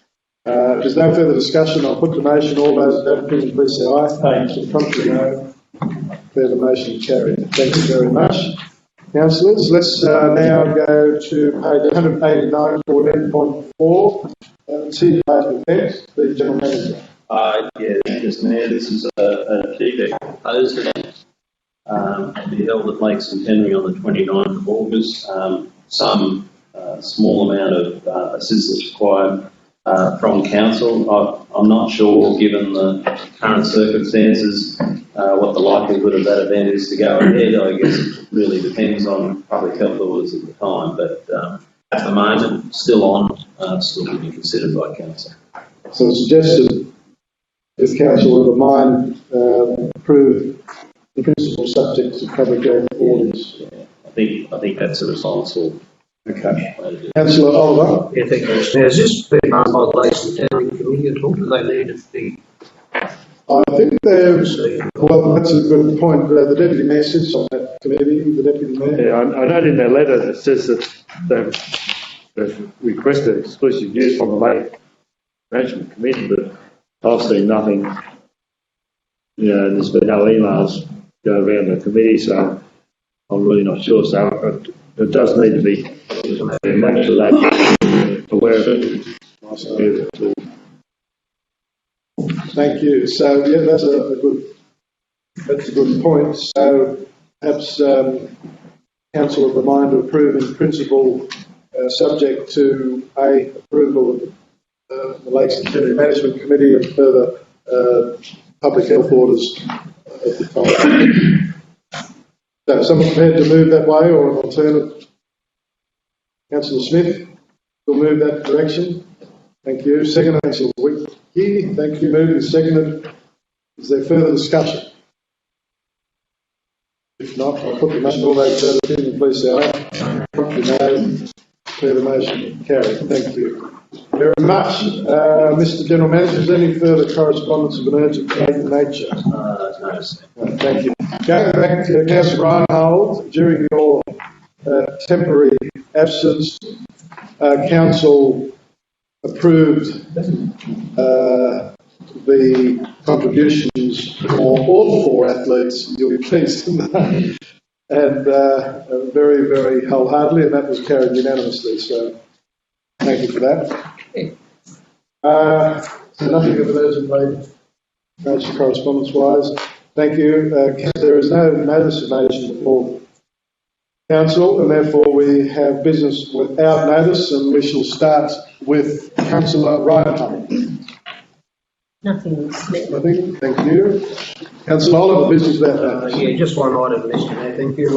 If there's no further discussion, I'll put the motion. All those in favour, please say aye. Aye. Contrary, no. Declare the motion carried. Thank you very much. Councillors, let's now go to page 189, 14.4. See the text, the General Manager. Yes, Mayor, this is a defect proposed to be held at Lake Centenary on the 29th of August. Some small amount of assistance required from council. I'm not sure, given the current circumstances, what the likelihood of that event is to go ahead. I guess it really depends on public health orders at the time, but at the moment, still on, still to be considered by council. So it's suggested, if council of the mind approve the principal subject to public health orders. I think that's a responsible. Okay. Councillor Oliver. Yeah, thank you, Mr. Mayor. Has this been run by the Lake Centenary Committee at all? Do they need to be? I think there's, well, that's a good point. The Deputy Mayor sits on that committee, the Deputy Mayor. Yeah, I note in their letter that says that they've requested exclusive use from the Lake Management Committee, but I've seen nothing. You know, there's been no emails go around the committee, so I'm really not sure. So it does need to be made to that aware of it. Thank you. So yeah, that's a good point. So perhaps council of the mind to approve in principle, subject to approval of the Lake Centenary Management Committee and further public health orders at the time. So someone prepared to move that way, or an alternate? Councillor Smith will move that direction. Thank you. Second, Councillor Whitney. Thank you. Moved and seconded. Is there further discussion? If not, I'll put the motion. All those in favour, please say aye. Contrary, no. Declare the motion carried. Thank you very much. Mr. General Manager, is there any further correspondence of an urgent nature? No, sir. Thank you. Going back to Councillor Reinhold, during your temporary absence, Council approved the contributions for all four athletes, you'll be pleased to know, and very, very wholeheartedly, and that was carried unanimously, so thank you for that. So nothing of an urgent nature correspondence-wise. Thank you. There is no notice of motion before Council, and therefore we have business without notice, and we shall start with Councillor Reinhold. Nothing, Smith. Nothing. Thank you. Councillor Oliver, business without notice. Yeah, just one item, Mr. Mayor. Thank you.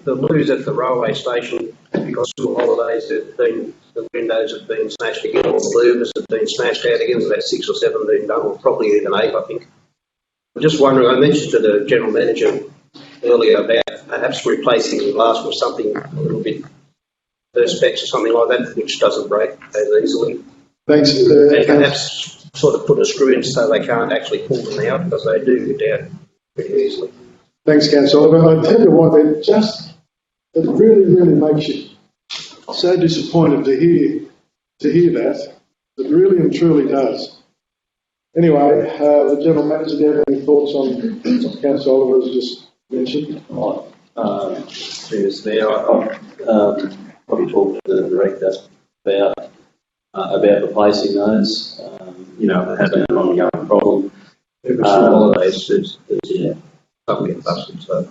The loos at the railway station, because school holidays, the windows have been smashed again, all the louvers have been smashed out again. There's about 6 or 7 being done, or probably even 8, I think. I'm just wondering, I mentioned to the General Manager earlier about perhaps replacing the glass with something a little bit perspex or something like that, which doesn't break as easily. Thanks. And perhaps sort of put a screw in so they can't actually pull them out, because they do get out pretty easily. Thanks, Councillor Oliver. I tell you what, it really, really makes you so disappointed to hear that. It really and truly does. Anyway, the General Manager, do you have any thoughts on what Councillor Oliver has just mentioned? Mr. Mayor, I'll probably talk to the Director about replacing those. It has been an ongoing problem. Holidays, some get busted, so.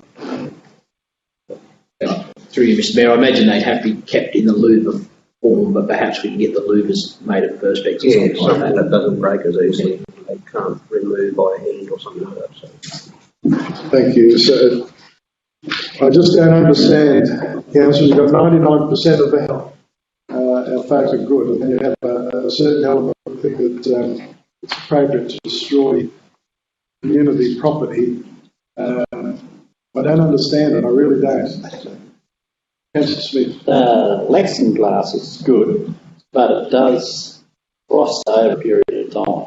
Through you, Mr. Mayor, I imagine they'd have to be kept in the louver form, but perhaps we can get the louvers made of perspex or something like that. That doesn't break as easily. They can't remove by hand or something like that. So. Thank you. So, I just don't understand, Councillor, you've got 99% of our folk are good, and you have a certain element of think that it's appropriate to destroy community property. I don't understand it, I really don't. Councillor Smith. Lexington glass is good, but it does frost over a period of time.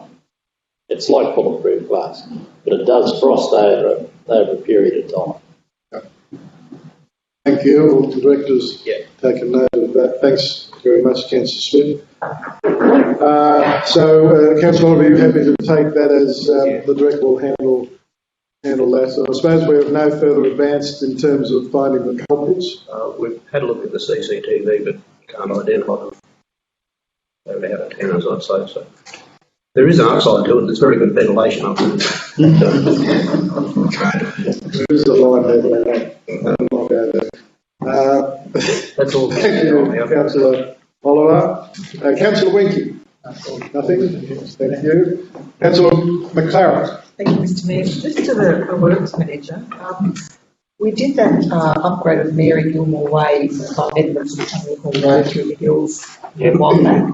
It's like bulletproof glass, but it does frost over a period of time. Thank you. All the directors taken note of that. Thanks very much, Councillor Smith. Councillor Oliver, are you happy to take that as the director will handle that? So I suppose we have no further advanced in terms of finding the culprits. We've had a look at the CCTV, but can't identify them. They're out of town, as I'd say. So there is an upside to it. There's very good ventilation up there. There is a line there. That's all. Thank you, Councillor Oliver. Councillor Winky. Nothing. Thank you. Councillor McLaren. Thank you, Mr Mayor. Just to the works manager, we did that upgrade of Mary Gilmore Way from Edmonds to Tunbridge Road through the hills a while back.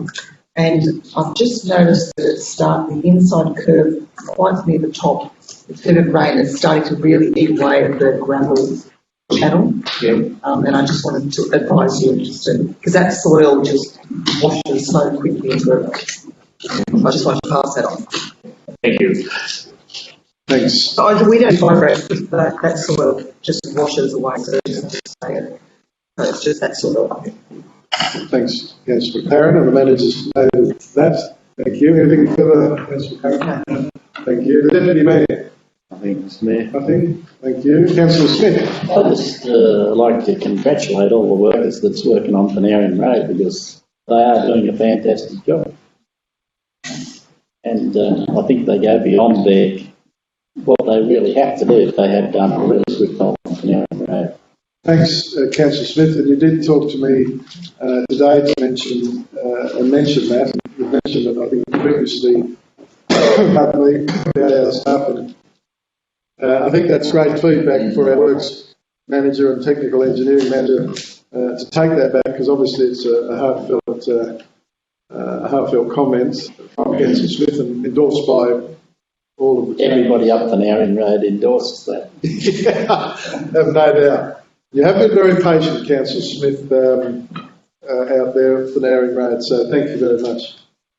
And I've just noticed that the inside curve quite near the top, it's been of rain, it's starting to really eat away at the gravel channel. And I just wanted to advise you, because that soil just washes so quickly into it. I just wanted to pass that on. Thank you. Thanks. We don't vibrate, that soil just washes away, so it's just that soil. Thanks, Councillor McLaren, and the managers noted that. Thank you. Anything further, Councillor McLaren? Thank you. The Deputy Mayor. Nothing, Mr Mayor. Nothing. Thank you. Councillor Smith. I'd just like to congratulate all the workers that's working on Temora Road, because they are doing a fantastic job. And I think they go beyond what they really have to do. They have done a really good job on Temora Road. Thanks, Councillor Smith. And you did talk to me today to mention that. You mentioned it, I think, previously publicly about our staff. And I think that's great feedback for our works manager and technical engineering manager to take that back, because obviously it's a heartfelt comment from Councillor Smith and endorsed by all of the Everybody up Temora Road endorses that. Have no doubt. You have been very patient, Councillor Smith, out there at Temora Road, so thank you very much.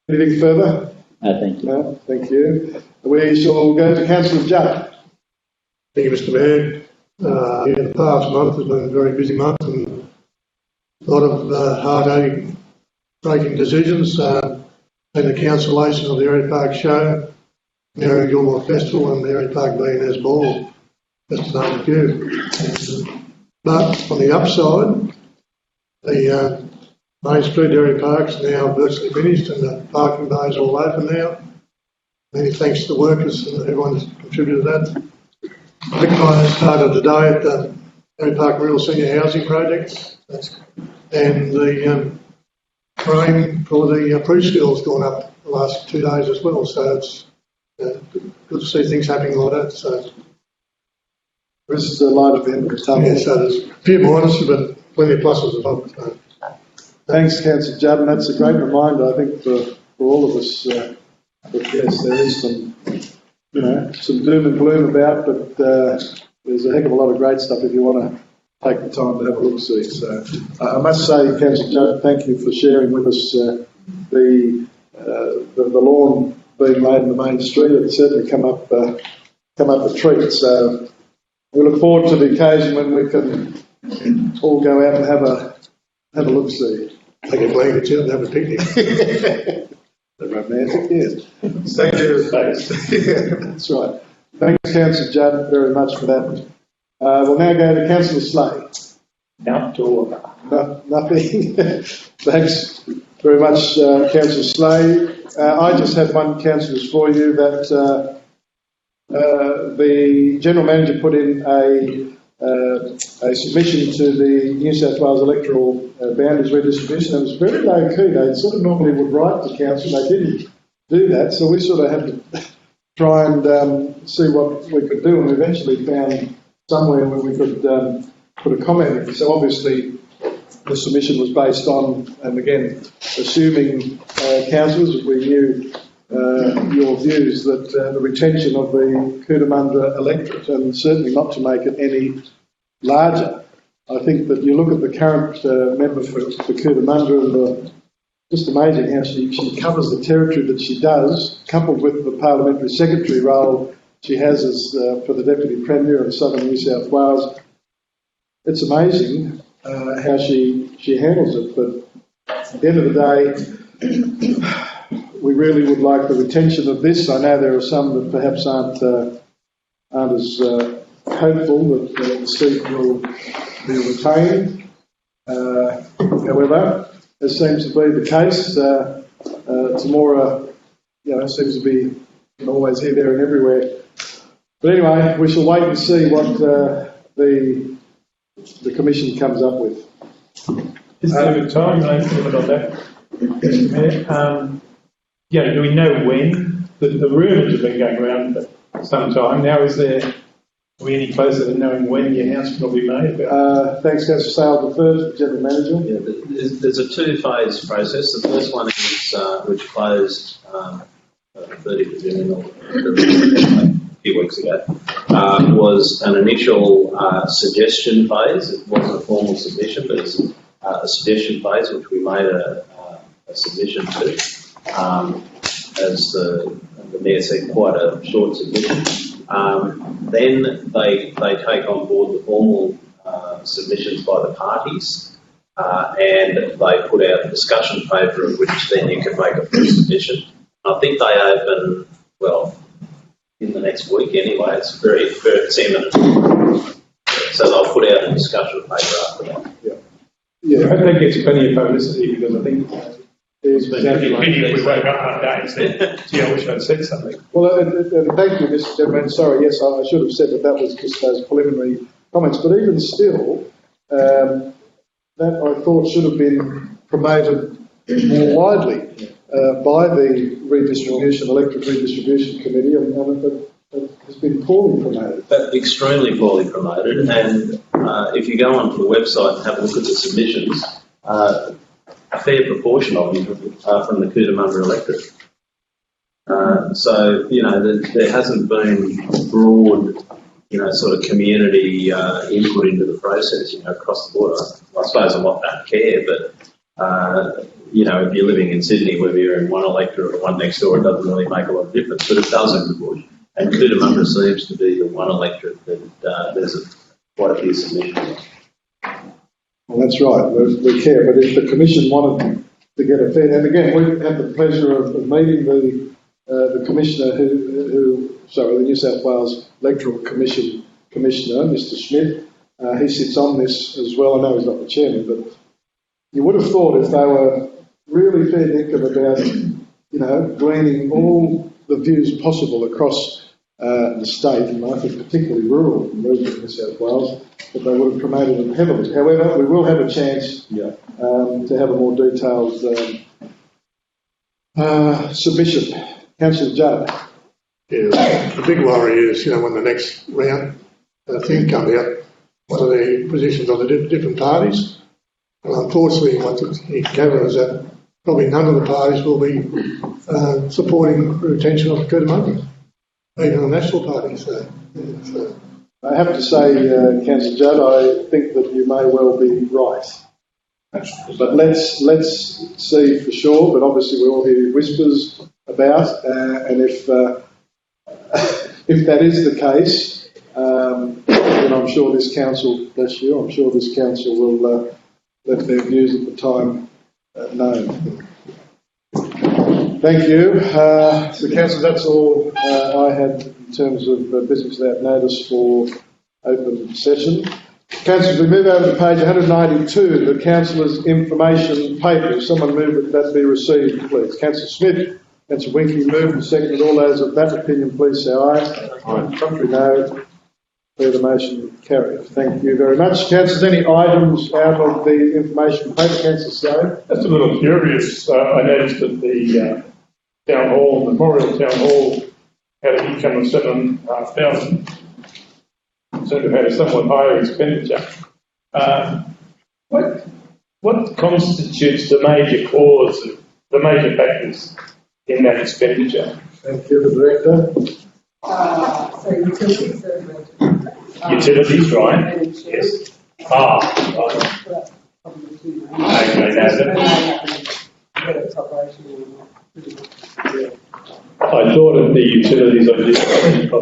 Anything further? No, thank you. No, thank you. We shall go to Councillor Judd. Thank you, Mr Mayor. The past month has been a very busy month, and a lot of hard-hitting, breaking decisions. And the cancellation of the Airy Park Show, Mayoral Gilmore Festival, and the Airy Park Billionaires Ball, just to name a few. But on the upside, the Main Street Airy Park's now virtually finished, and the parking bays are all open now. Many thanks to the workers and everyone who's contributed to that. The fire started today at the Airy Park Rural Senior Housing Project, and the frame for the preschool's gone up the last 2 days as well, so it's good to see things happening like that. So this is the light at the end of the tunnel. Yeah, so there's a few minuses, but plenty of pluses as well. So. Thanks, Councillor Judd, and that's a great reminder, I think, for all of us. That yes, there is some doom and gloom about, but there's a heck of a lot of great stuff if you want to take the time to have a look-see. So I must say, Councillor Judd, thank you for sharing with us the lawn being laid in the main street. It's certainly come up a treat. So we look forward to the occasion when we can all go out and have a look-see. Take a blanket out and have a picnic. The romantic, yes. Thank you. That's right. Thanks, Councillor Judd, very much for that. We'll now go to Councillor Slade. Nothing. Thanks very much, Councillor Slade. I just have one, councillors, for you that the General Manager put in a submission to the New South Wales electoral boundaries redistribution. It was very low key. They sort of normally would write to council. They didn't do that, so we sort of had to try and see what we could do, and we eventually found somewhere where we could put a comment in. So obviously the submission was based on, and again, assuming councillors, we knew your views that the retention of the Cootamundra electorate, and certainly not to make it any larger. I think that you look at the current member for Cootamundra and just amazing how she covers the territory that she does, coupled with the parliamentary secretary role she has as for the Deputy Premier of Southern New South Wales. It's amazing how she handles it, but at the end of the day, we really would like the retention of this. I know there are some that perhaps aren't as hopeful that the seat will be retained. However, as seems to be the case, Temora, seems to be always here, there and everywhere. But anyway, we shall wait and see what the Commission comes up with. Is there a time limit on that, Mr. Mayor? Do we know when? The rumours have been going around for some time now. Are we any closer to knowing when the announcement will be made? Thanks, Councillor Sale. The first, General Manager. Yeah, there's a two-phase process. The first one is which closed 30th of June, a few weeks ago, was an initial suggestion phase. It wasn't a formal submission, but it's a suggestion phase which we made a submission to. As the Mayor said, quite a short submission. Then they take on board the formal submissions by the parties, and they put out a discussion paper of which then you can make a full submission. I think they open, in the next week anyway. It's it's imminent. So they'll put out a discussion paper after that. Yeah. I hope that gets plenty of publicity, because I think it's exactly if we woke up one day and said, gee, I wish I'd said something. Well, thank you, Mr. Chairman. Sorry, yes, I should have said that was just those preliminary comments. But even still, that I thought should have been promoted more widely by the Electorate Redistribution Committee, and it has been poorly promoted. Extremely poorly promoted, and if you go onto the website and have a look at the submissions, a fair proportion of them are from the Cootamundra electorate. So, there hasn't been broad, sort of community input into the process, across the board. I suppose a lot don't care, but, if you're living in Sydney, whether you're in one electorate or one next door, it doesn't really make a lot of difference, but it does in the bush. And Cootamundra seems to be the one electorate that there's quite a few submissions. Well, that's right. We care, but if the Commission wanted to get a fair, and again, we had the pleasure of meeting the Commissioner the New South Wales Electoral Commission Commissioner, Mr. Schmidt. He sits on this as well. I know he's not the chairman, but you would have thought if they were really fair dinkum about, gleaning all the views possible across the state, and I think particularly rural regions of New South Wales, that they would have promoted them heavily. However, we will have a chance to have a more detailed submission. Councillor Judd. Yeah, the big worry is, when the next round thing comes out, what are the positions of the different parties? And unfortunately, what you gather is that probably none of the parties will be supporting the retention of Cootamundra, even the National Party. So I have to say, Councillor Judd, I think that you may well be right. But let's see for sure. But obviously, we all hear whispers about, and if that is the case, then I'm sure this council, bless you, I'm sure this council will let their views at the time known. Thank you. So, council, that's all I had in terms of business without notice for open session. Councillors, we move over to page 192, the councillors' information paper. If someone move that be received, please. Councillor Smith, Councillor Winkie moved and seconded. All those of that opinion, please say aye. Aye. Contrary, no. Declare the motion carried. Thank you very much. Councillors, any items out of the information paper? Councillor Stone. Just a little curious. I noticed that the town hall, the Memorial Town Hall, had an income of 7,500. Seemed to have had a somewhat higher expenditure. What constitutes the major cause, the major factors in that expenditure? Thank you, the Director. So utilities are utilities, right? Yes. Right. Okay, that's it. whether it's operational or not. I thought of the utilities of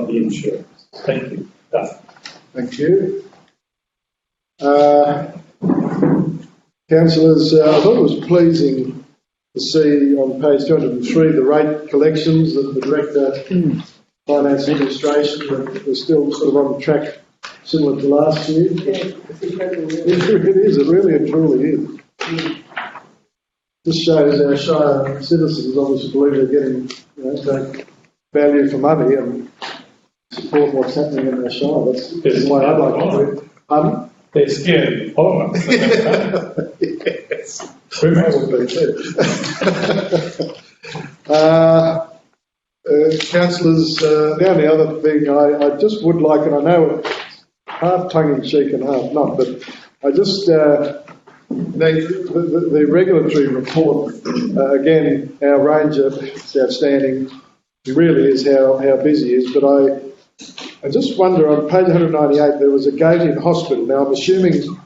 the insurance. Thank you. Thank you. Councillors, I thought it was pleasing to see on page 203 the rate collections that the Director Finance Administration, that we're still sort of on track similar to last year. Yeah, it's incredible. It is, it really and truly is. This shows our Shire citizens obviously believe they're getting value for money and support what's happening in their Shire. That's the way I'd like to do it. They're scared of Parliament. Yes. Who will be too. Councillors, the only other thing I just would like, and I know it's half tongue-in-cheek and half not, but I just, the regulatory report, again, our ranger is outstanding. He really is how busy he is, but I just wonder, on page 198, there was a gate in hospital. Now, I'm assuming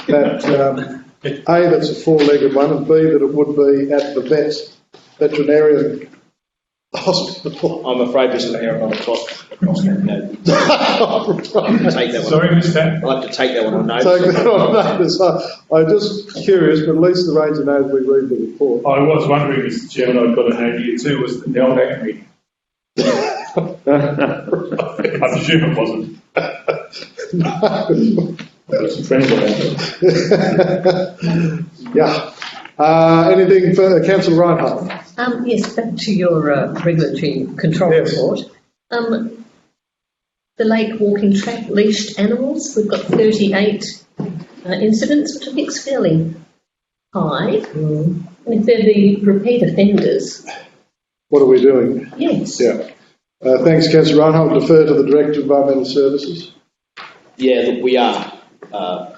that, A, that's a four-legged one, and B, that it would be at the veterinarian hospital. I'm afraid, Mr Mayor, I'm not across that. No. Take that one. Sorry, Mr. I'll have to take that one on notice. Take that on notice. I'm just curious, but at least the ranger knows we read the report. I was wondering, Mr. Chairman, I've got to hand you too, was the old act meeting. I presume it wasn't. No. Got some friends around it. Yeah. Anything further? Councillor Reinhardt. Yes, back to your regulatory control report. The lake walking track leashed animals, we've got 38 incidents, which I think is fairly high. And if they're the repeat offenders. What are we doing? Yes. Yeah. Thanks, Councillor Reinhardt. I'll defer to the Director of Environmental Services. Yeah, look, we are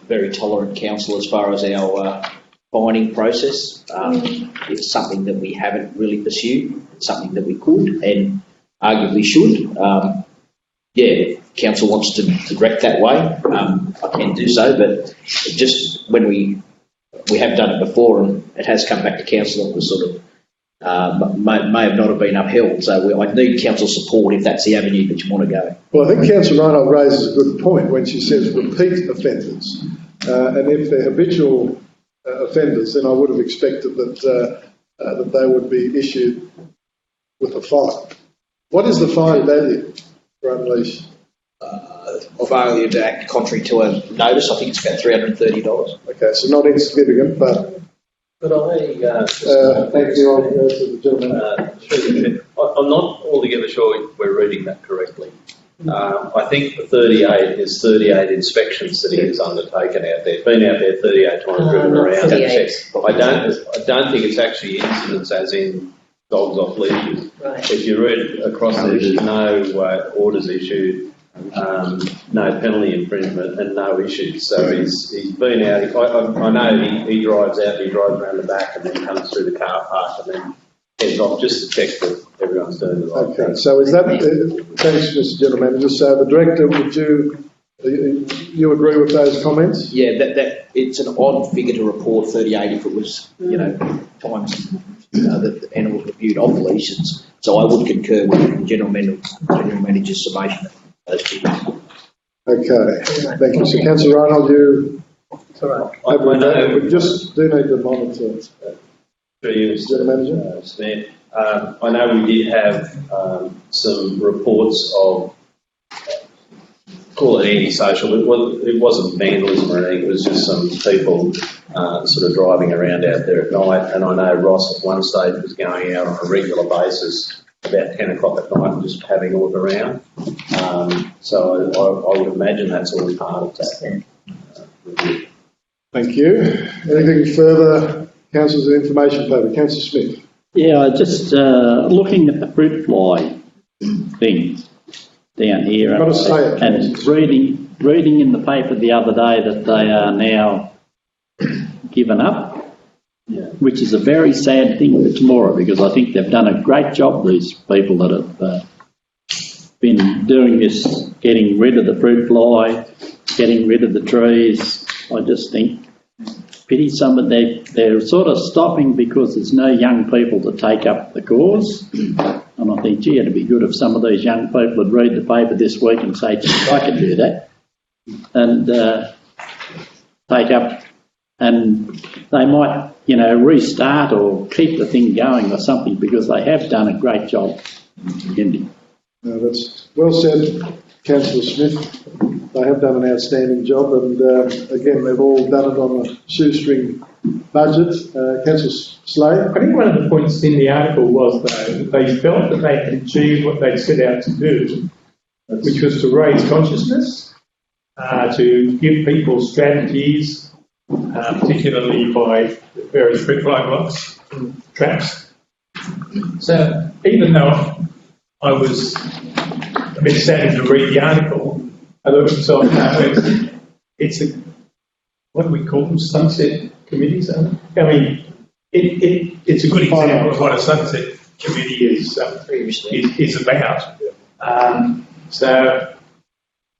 very tolerant council as far as our finding process. It's something that we haven't really pursued. It's something that we could and arguably should. If council wants to direct that way, I can do so, but just when we have done it before and it has come back to council, it was sort of may have not have been upheld. So I need council support if that's the avenue that you want to go. Well, I think Councillor Reinhardt raises a good point when she says repeat offenders. And if they're habitual offenders, then I would have expected that that they would be issued with a fine. What is the fine value for unleash? Failure to act contrary to a notice, I think it's about $330. Okay, so not insignificant, but... But thank you, I'll go to the gentleman. I'm not altogether sure we're reading that correctly. I think the 38 is 38 inspections that he has undertaken out there. Been out there 38 times, driven around and checked. I don't think it's actually incidents as in dogs off leashes. Right. If you read across there's no orders issued, no penalty infringement and no issues. So he's been out. I know he drives out, he drives around the back and then comes through the car park and then heads off just to check that everyone's doing the right thing. Okay, so is that, thanks Mr General Manager, so the Director, would you agree with those comments? Yeah, that it's an odd figure to report 38 if it was, times that the animals were viewed off leashes. So I would concur with the General Manager's summation of those figures. Okay, thank you. So Councillor Reinhold, you... It's all right. We just do need to monitor. General Manager? I know we did have some reports of, call it antisocial, it wasn't vandalism or anything, it was just some people sort of driving around out there at night, and I know Ross at one stage was going out on a regular basis about 10 o'clock at night and just having a look around. So I would imagine that's all part of that review. Thank you. Anything further, Councillors, information paper? Councillor Smith. Yeah, just looking at the fruit fly thing down here, Got to say it, and reading in the paper the other day that they are now given up, which is a very sad thing for Temora, because I think they've done a great job, these people that have been doing this, getting rid of the fruit fly, getting rid of the trees. I just think pity some of they're sort of stopping because there's no young people to take up the cause. And I think, gee, it'd be good if some of these young people would read the paper this week and say, gee, I could do that. And take up, and they might, restart or keep the thing going or something, because they have done a great job. Indeed. No, that's well said, Councillor Smith. They have done an outstanding job, and again, they've all done it on a shoestring budget. Councillor Slade? I think one of the points in the article was, though, that they felt that they had achieved what they'd set out to do, which was to raise consciousness, to give people strategies, particularly by various brick blocks, traps. So even though I was a bit saddened to read the article, I thought to myself, it's a, what do we call them, sunset committees? I mean, it's a good example of what a sunset committee is about. So,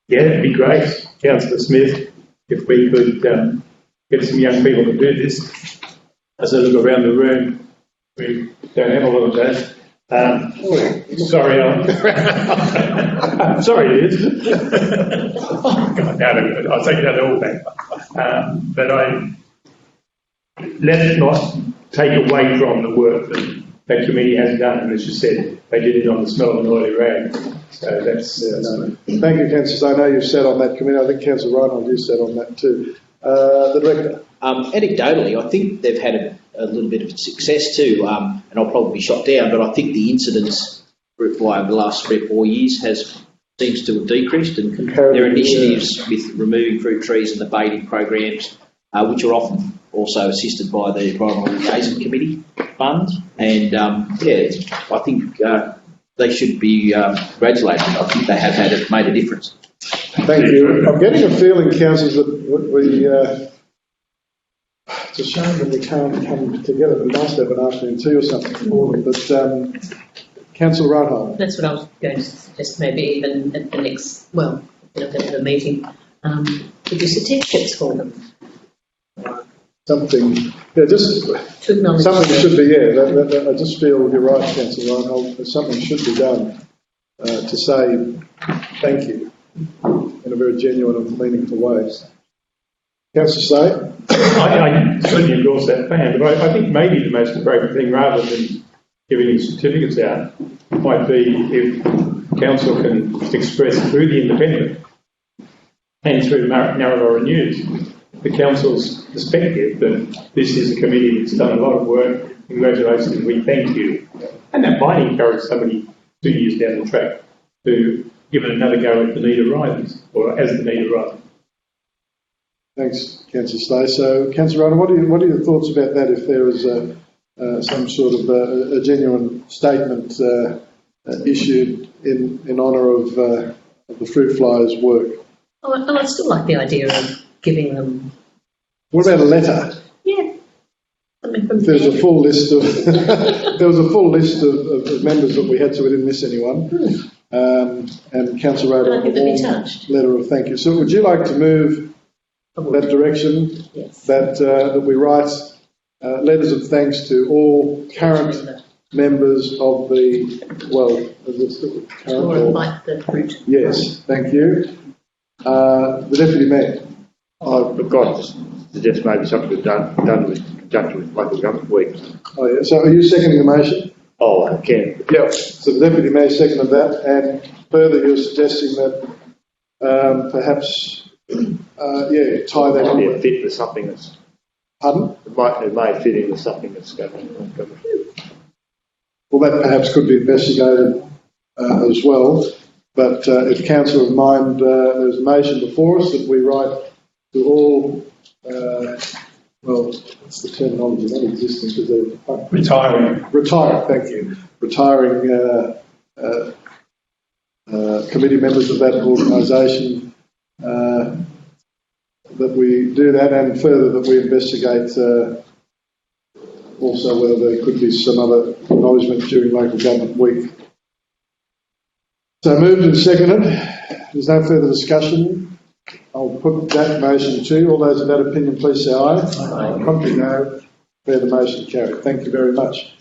yeah, it'd be great, Councillor Smith, if we could get some young people to do this. As I look around the room, we don't have a lot of that. Sorry, I'm sorry, it is. Oh, God, no, I'll take that all back. But let it not take away from the work that committee has done. And as you said, they did it on the smell of an oily rag. So that's... Thank you, Councillor. I know you've sat on that committee. I think Councillor Reinhold, you sat on that too. The Director. Anecdotally, I think they've had a little bit of success too, and I'll probably be shot down, but I think the incidence over the last 3 or 4 years seems to have decreased, and their initiatives with removing fruit trees and the baiting programs, which are often also assisted by the Environmental Liaison Committee Fund, and I think they should be congratulated. I think they have made a difference. Thank you. I'm getting a feeling, councillors, that we... it's a shame that we can't come together. It'd be nice to have an afternoon tea or something for them. But Councillor Reinhold. That's what I was going to suggest, maybe even at the next, well, at the meeting, to do certificates for them. Something, yeah, just something should be, I just feel you're right, Councillor Reinhold, something should be done to say thank you in a very genuine and meaningful way. Councillor Slade? I certainly endorse that plan, but I think maybe the most appropriate thing, rather than giving certificates out, might be if council can express through the Independent and through Mayoral Minute the council's perspective that this is a committee that's done a lot of work. Congratulations, we thank you. And that might encourage somebody 2 years down the track to give it another go if the need arises, or as the need arises. Thanks, Councillor Slade. So, Councillor Reinhold, what are your thoughts about that? If there is some sort of a genuine statement issued in honour of the fruit flyers' work? I still like the idea of giving them. What about a letter? Yeah. There's a full list of there was a full list of members that we had, so we didn't miss anyone. And Councillor Reinhold, a letter of thank you. So, would you like to move that direction? Yes. That we write letters of thanks to all current members of the like the fruit. Yes, thank you. The Deputy Mayor. I've got to suggest maybe something we've done with conjunction with local government week. Oh yeah. So are you seconding the motion? Oh, I can. Yeah. So the Deputy Mayor seconded that, and further you're suggesting that perhaps tie that on. Yeah, fit with something that's. Pardon? It may fit into something that's going on. Well, that perhaps could be investigated as well. But if Council of Mind, there's a motion before us that we write to all, what's the terminology? Not existing, because they're retiring. Thank you. Retiring committee members of that organisation. That we do that, and further that we investigate also whether there could be some other acknowledgement during local government week. So moved and seconded. There's no further discussion. I'll put that motion to you. All those of that opinion, please say aye. Aye. Contrary, no. Declare the motion carried. Thank you very much.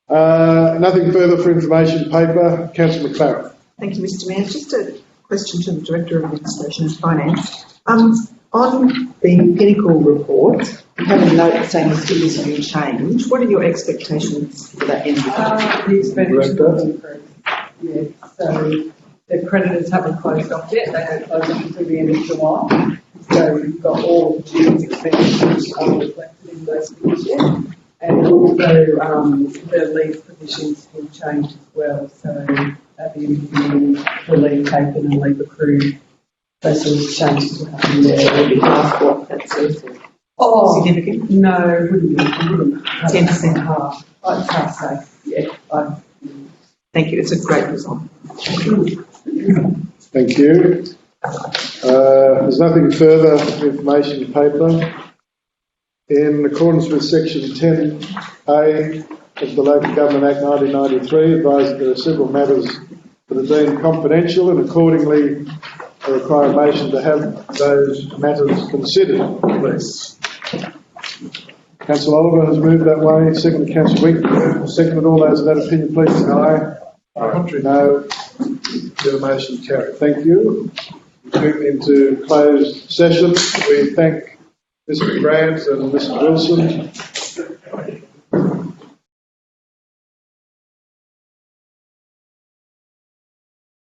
Nothing further for information paper. Councillor McLaren. Thank you, Mr. Mayor. Just a question to the Director of Administration and Finance. On the Pinnacle report, you have a note saying the figures have been changed. What are your expectations for that entity? The expenditure will increase. Yeah, so the creditors haven't closed off yet. They don't close off until the end of July. So you've got all of June's expenditures reflected in those figures yet. And also the leave provisions will change as well. So at the end of the year, the leave taken and leave accrued, those sort of changes will happen there. Maybe half what that's significant? No, wouldn't be. 10% half. It's hard to say. Yeah. Thank you. It's a great result. Thank you. There's nothing further information in paper. In accordance with section 10A of the Local Government Act 1993, advised that there are several matters that are deemed confidential and accordingly I require a motion to have those matters considered. Please. Councillor Oliver has moved that way. Second, Councillor Wink. Seconded. All those of that opinion, please say aye. Contrary, no. The motion carried. Thank you. Move into closed session. We thank Mr. Grant and Mr. Wilson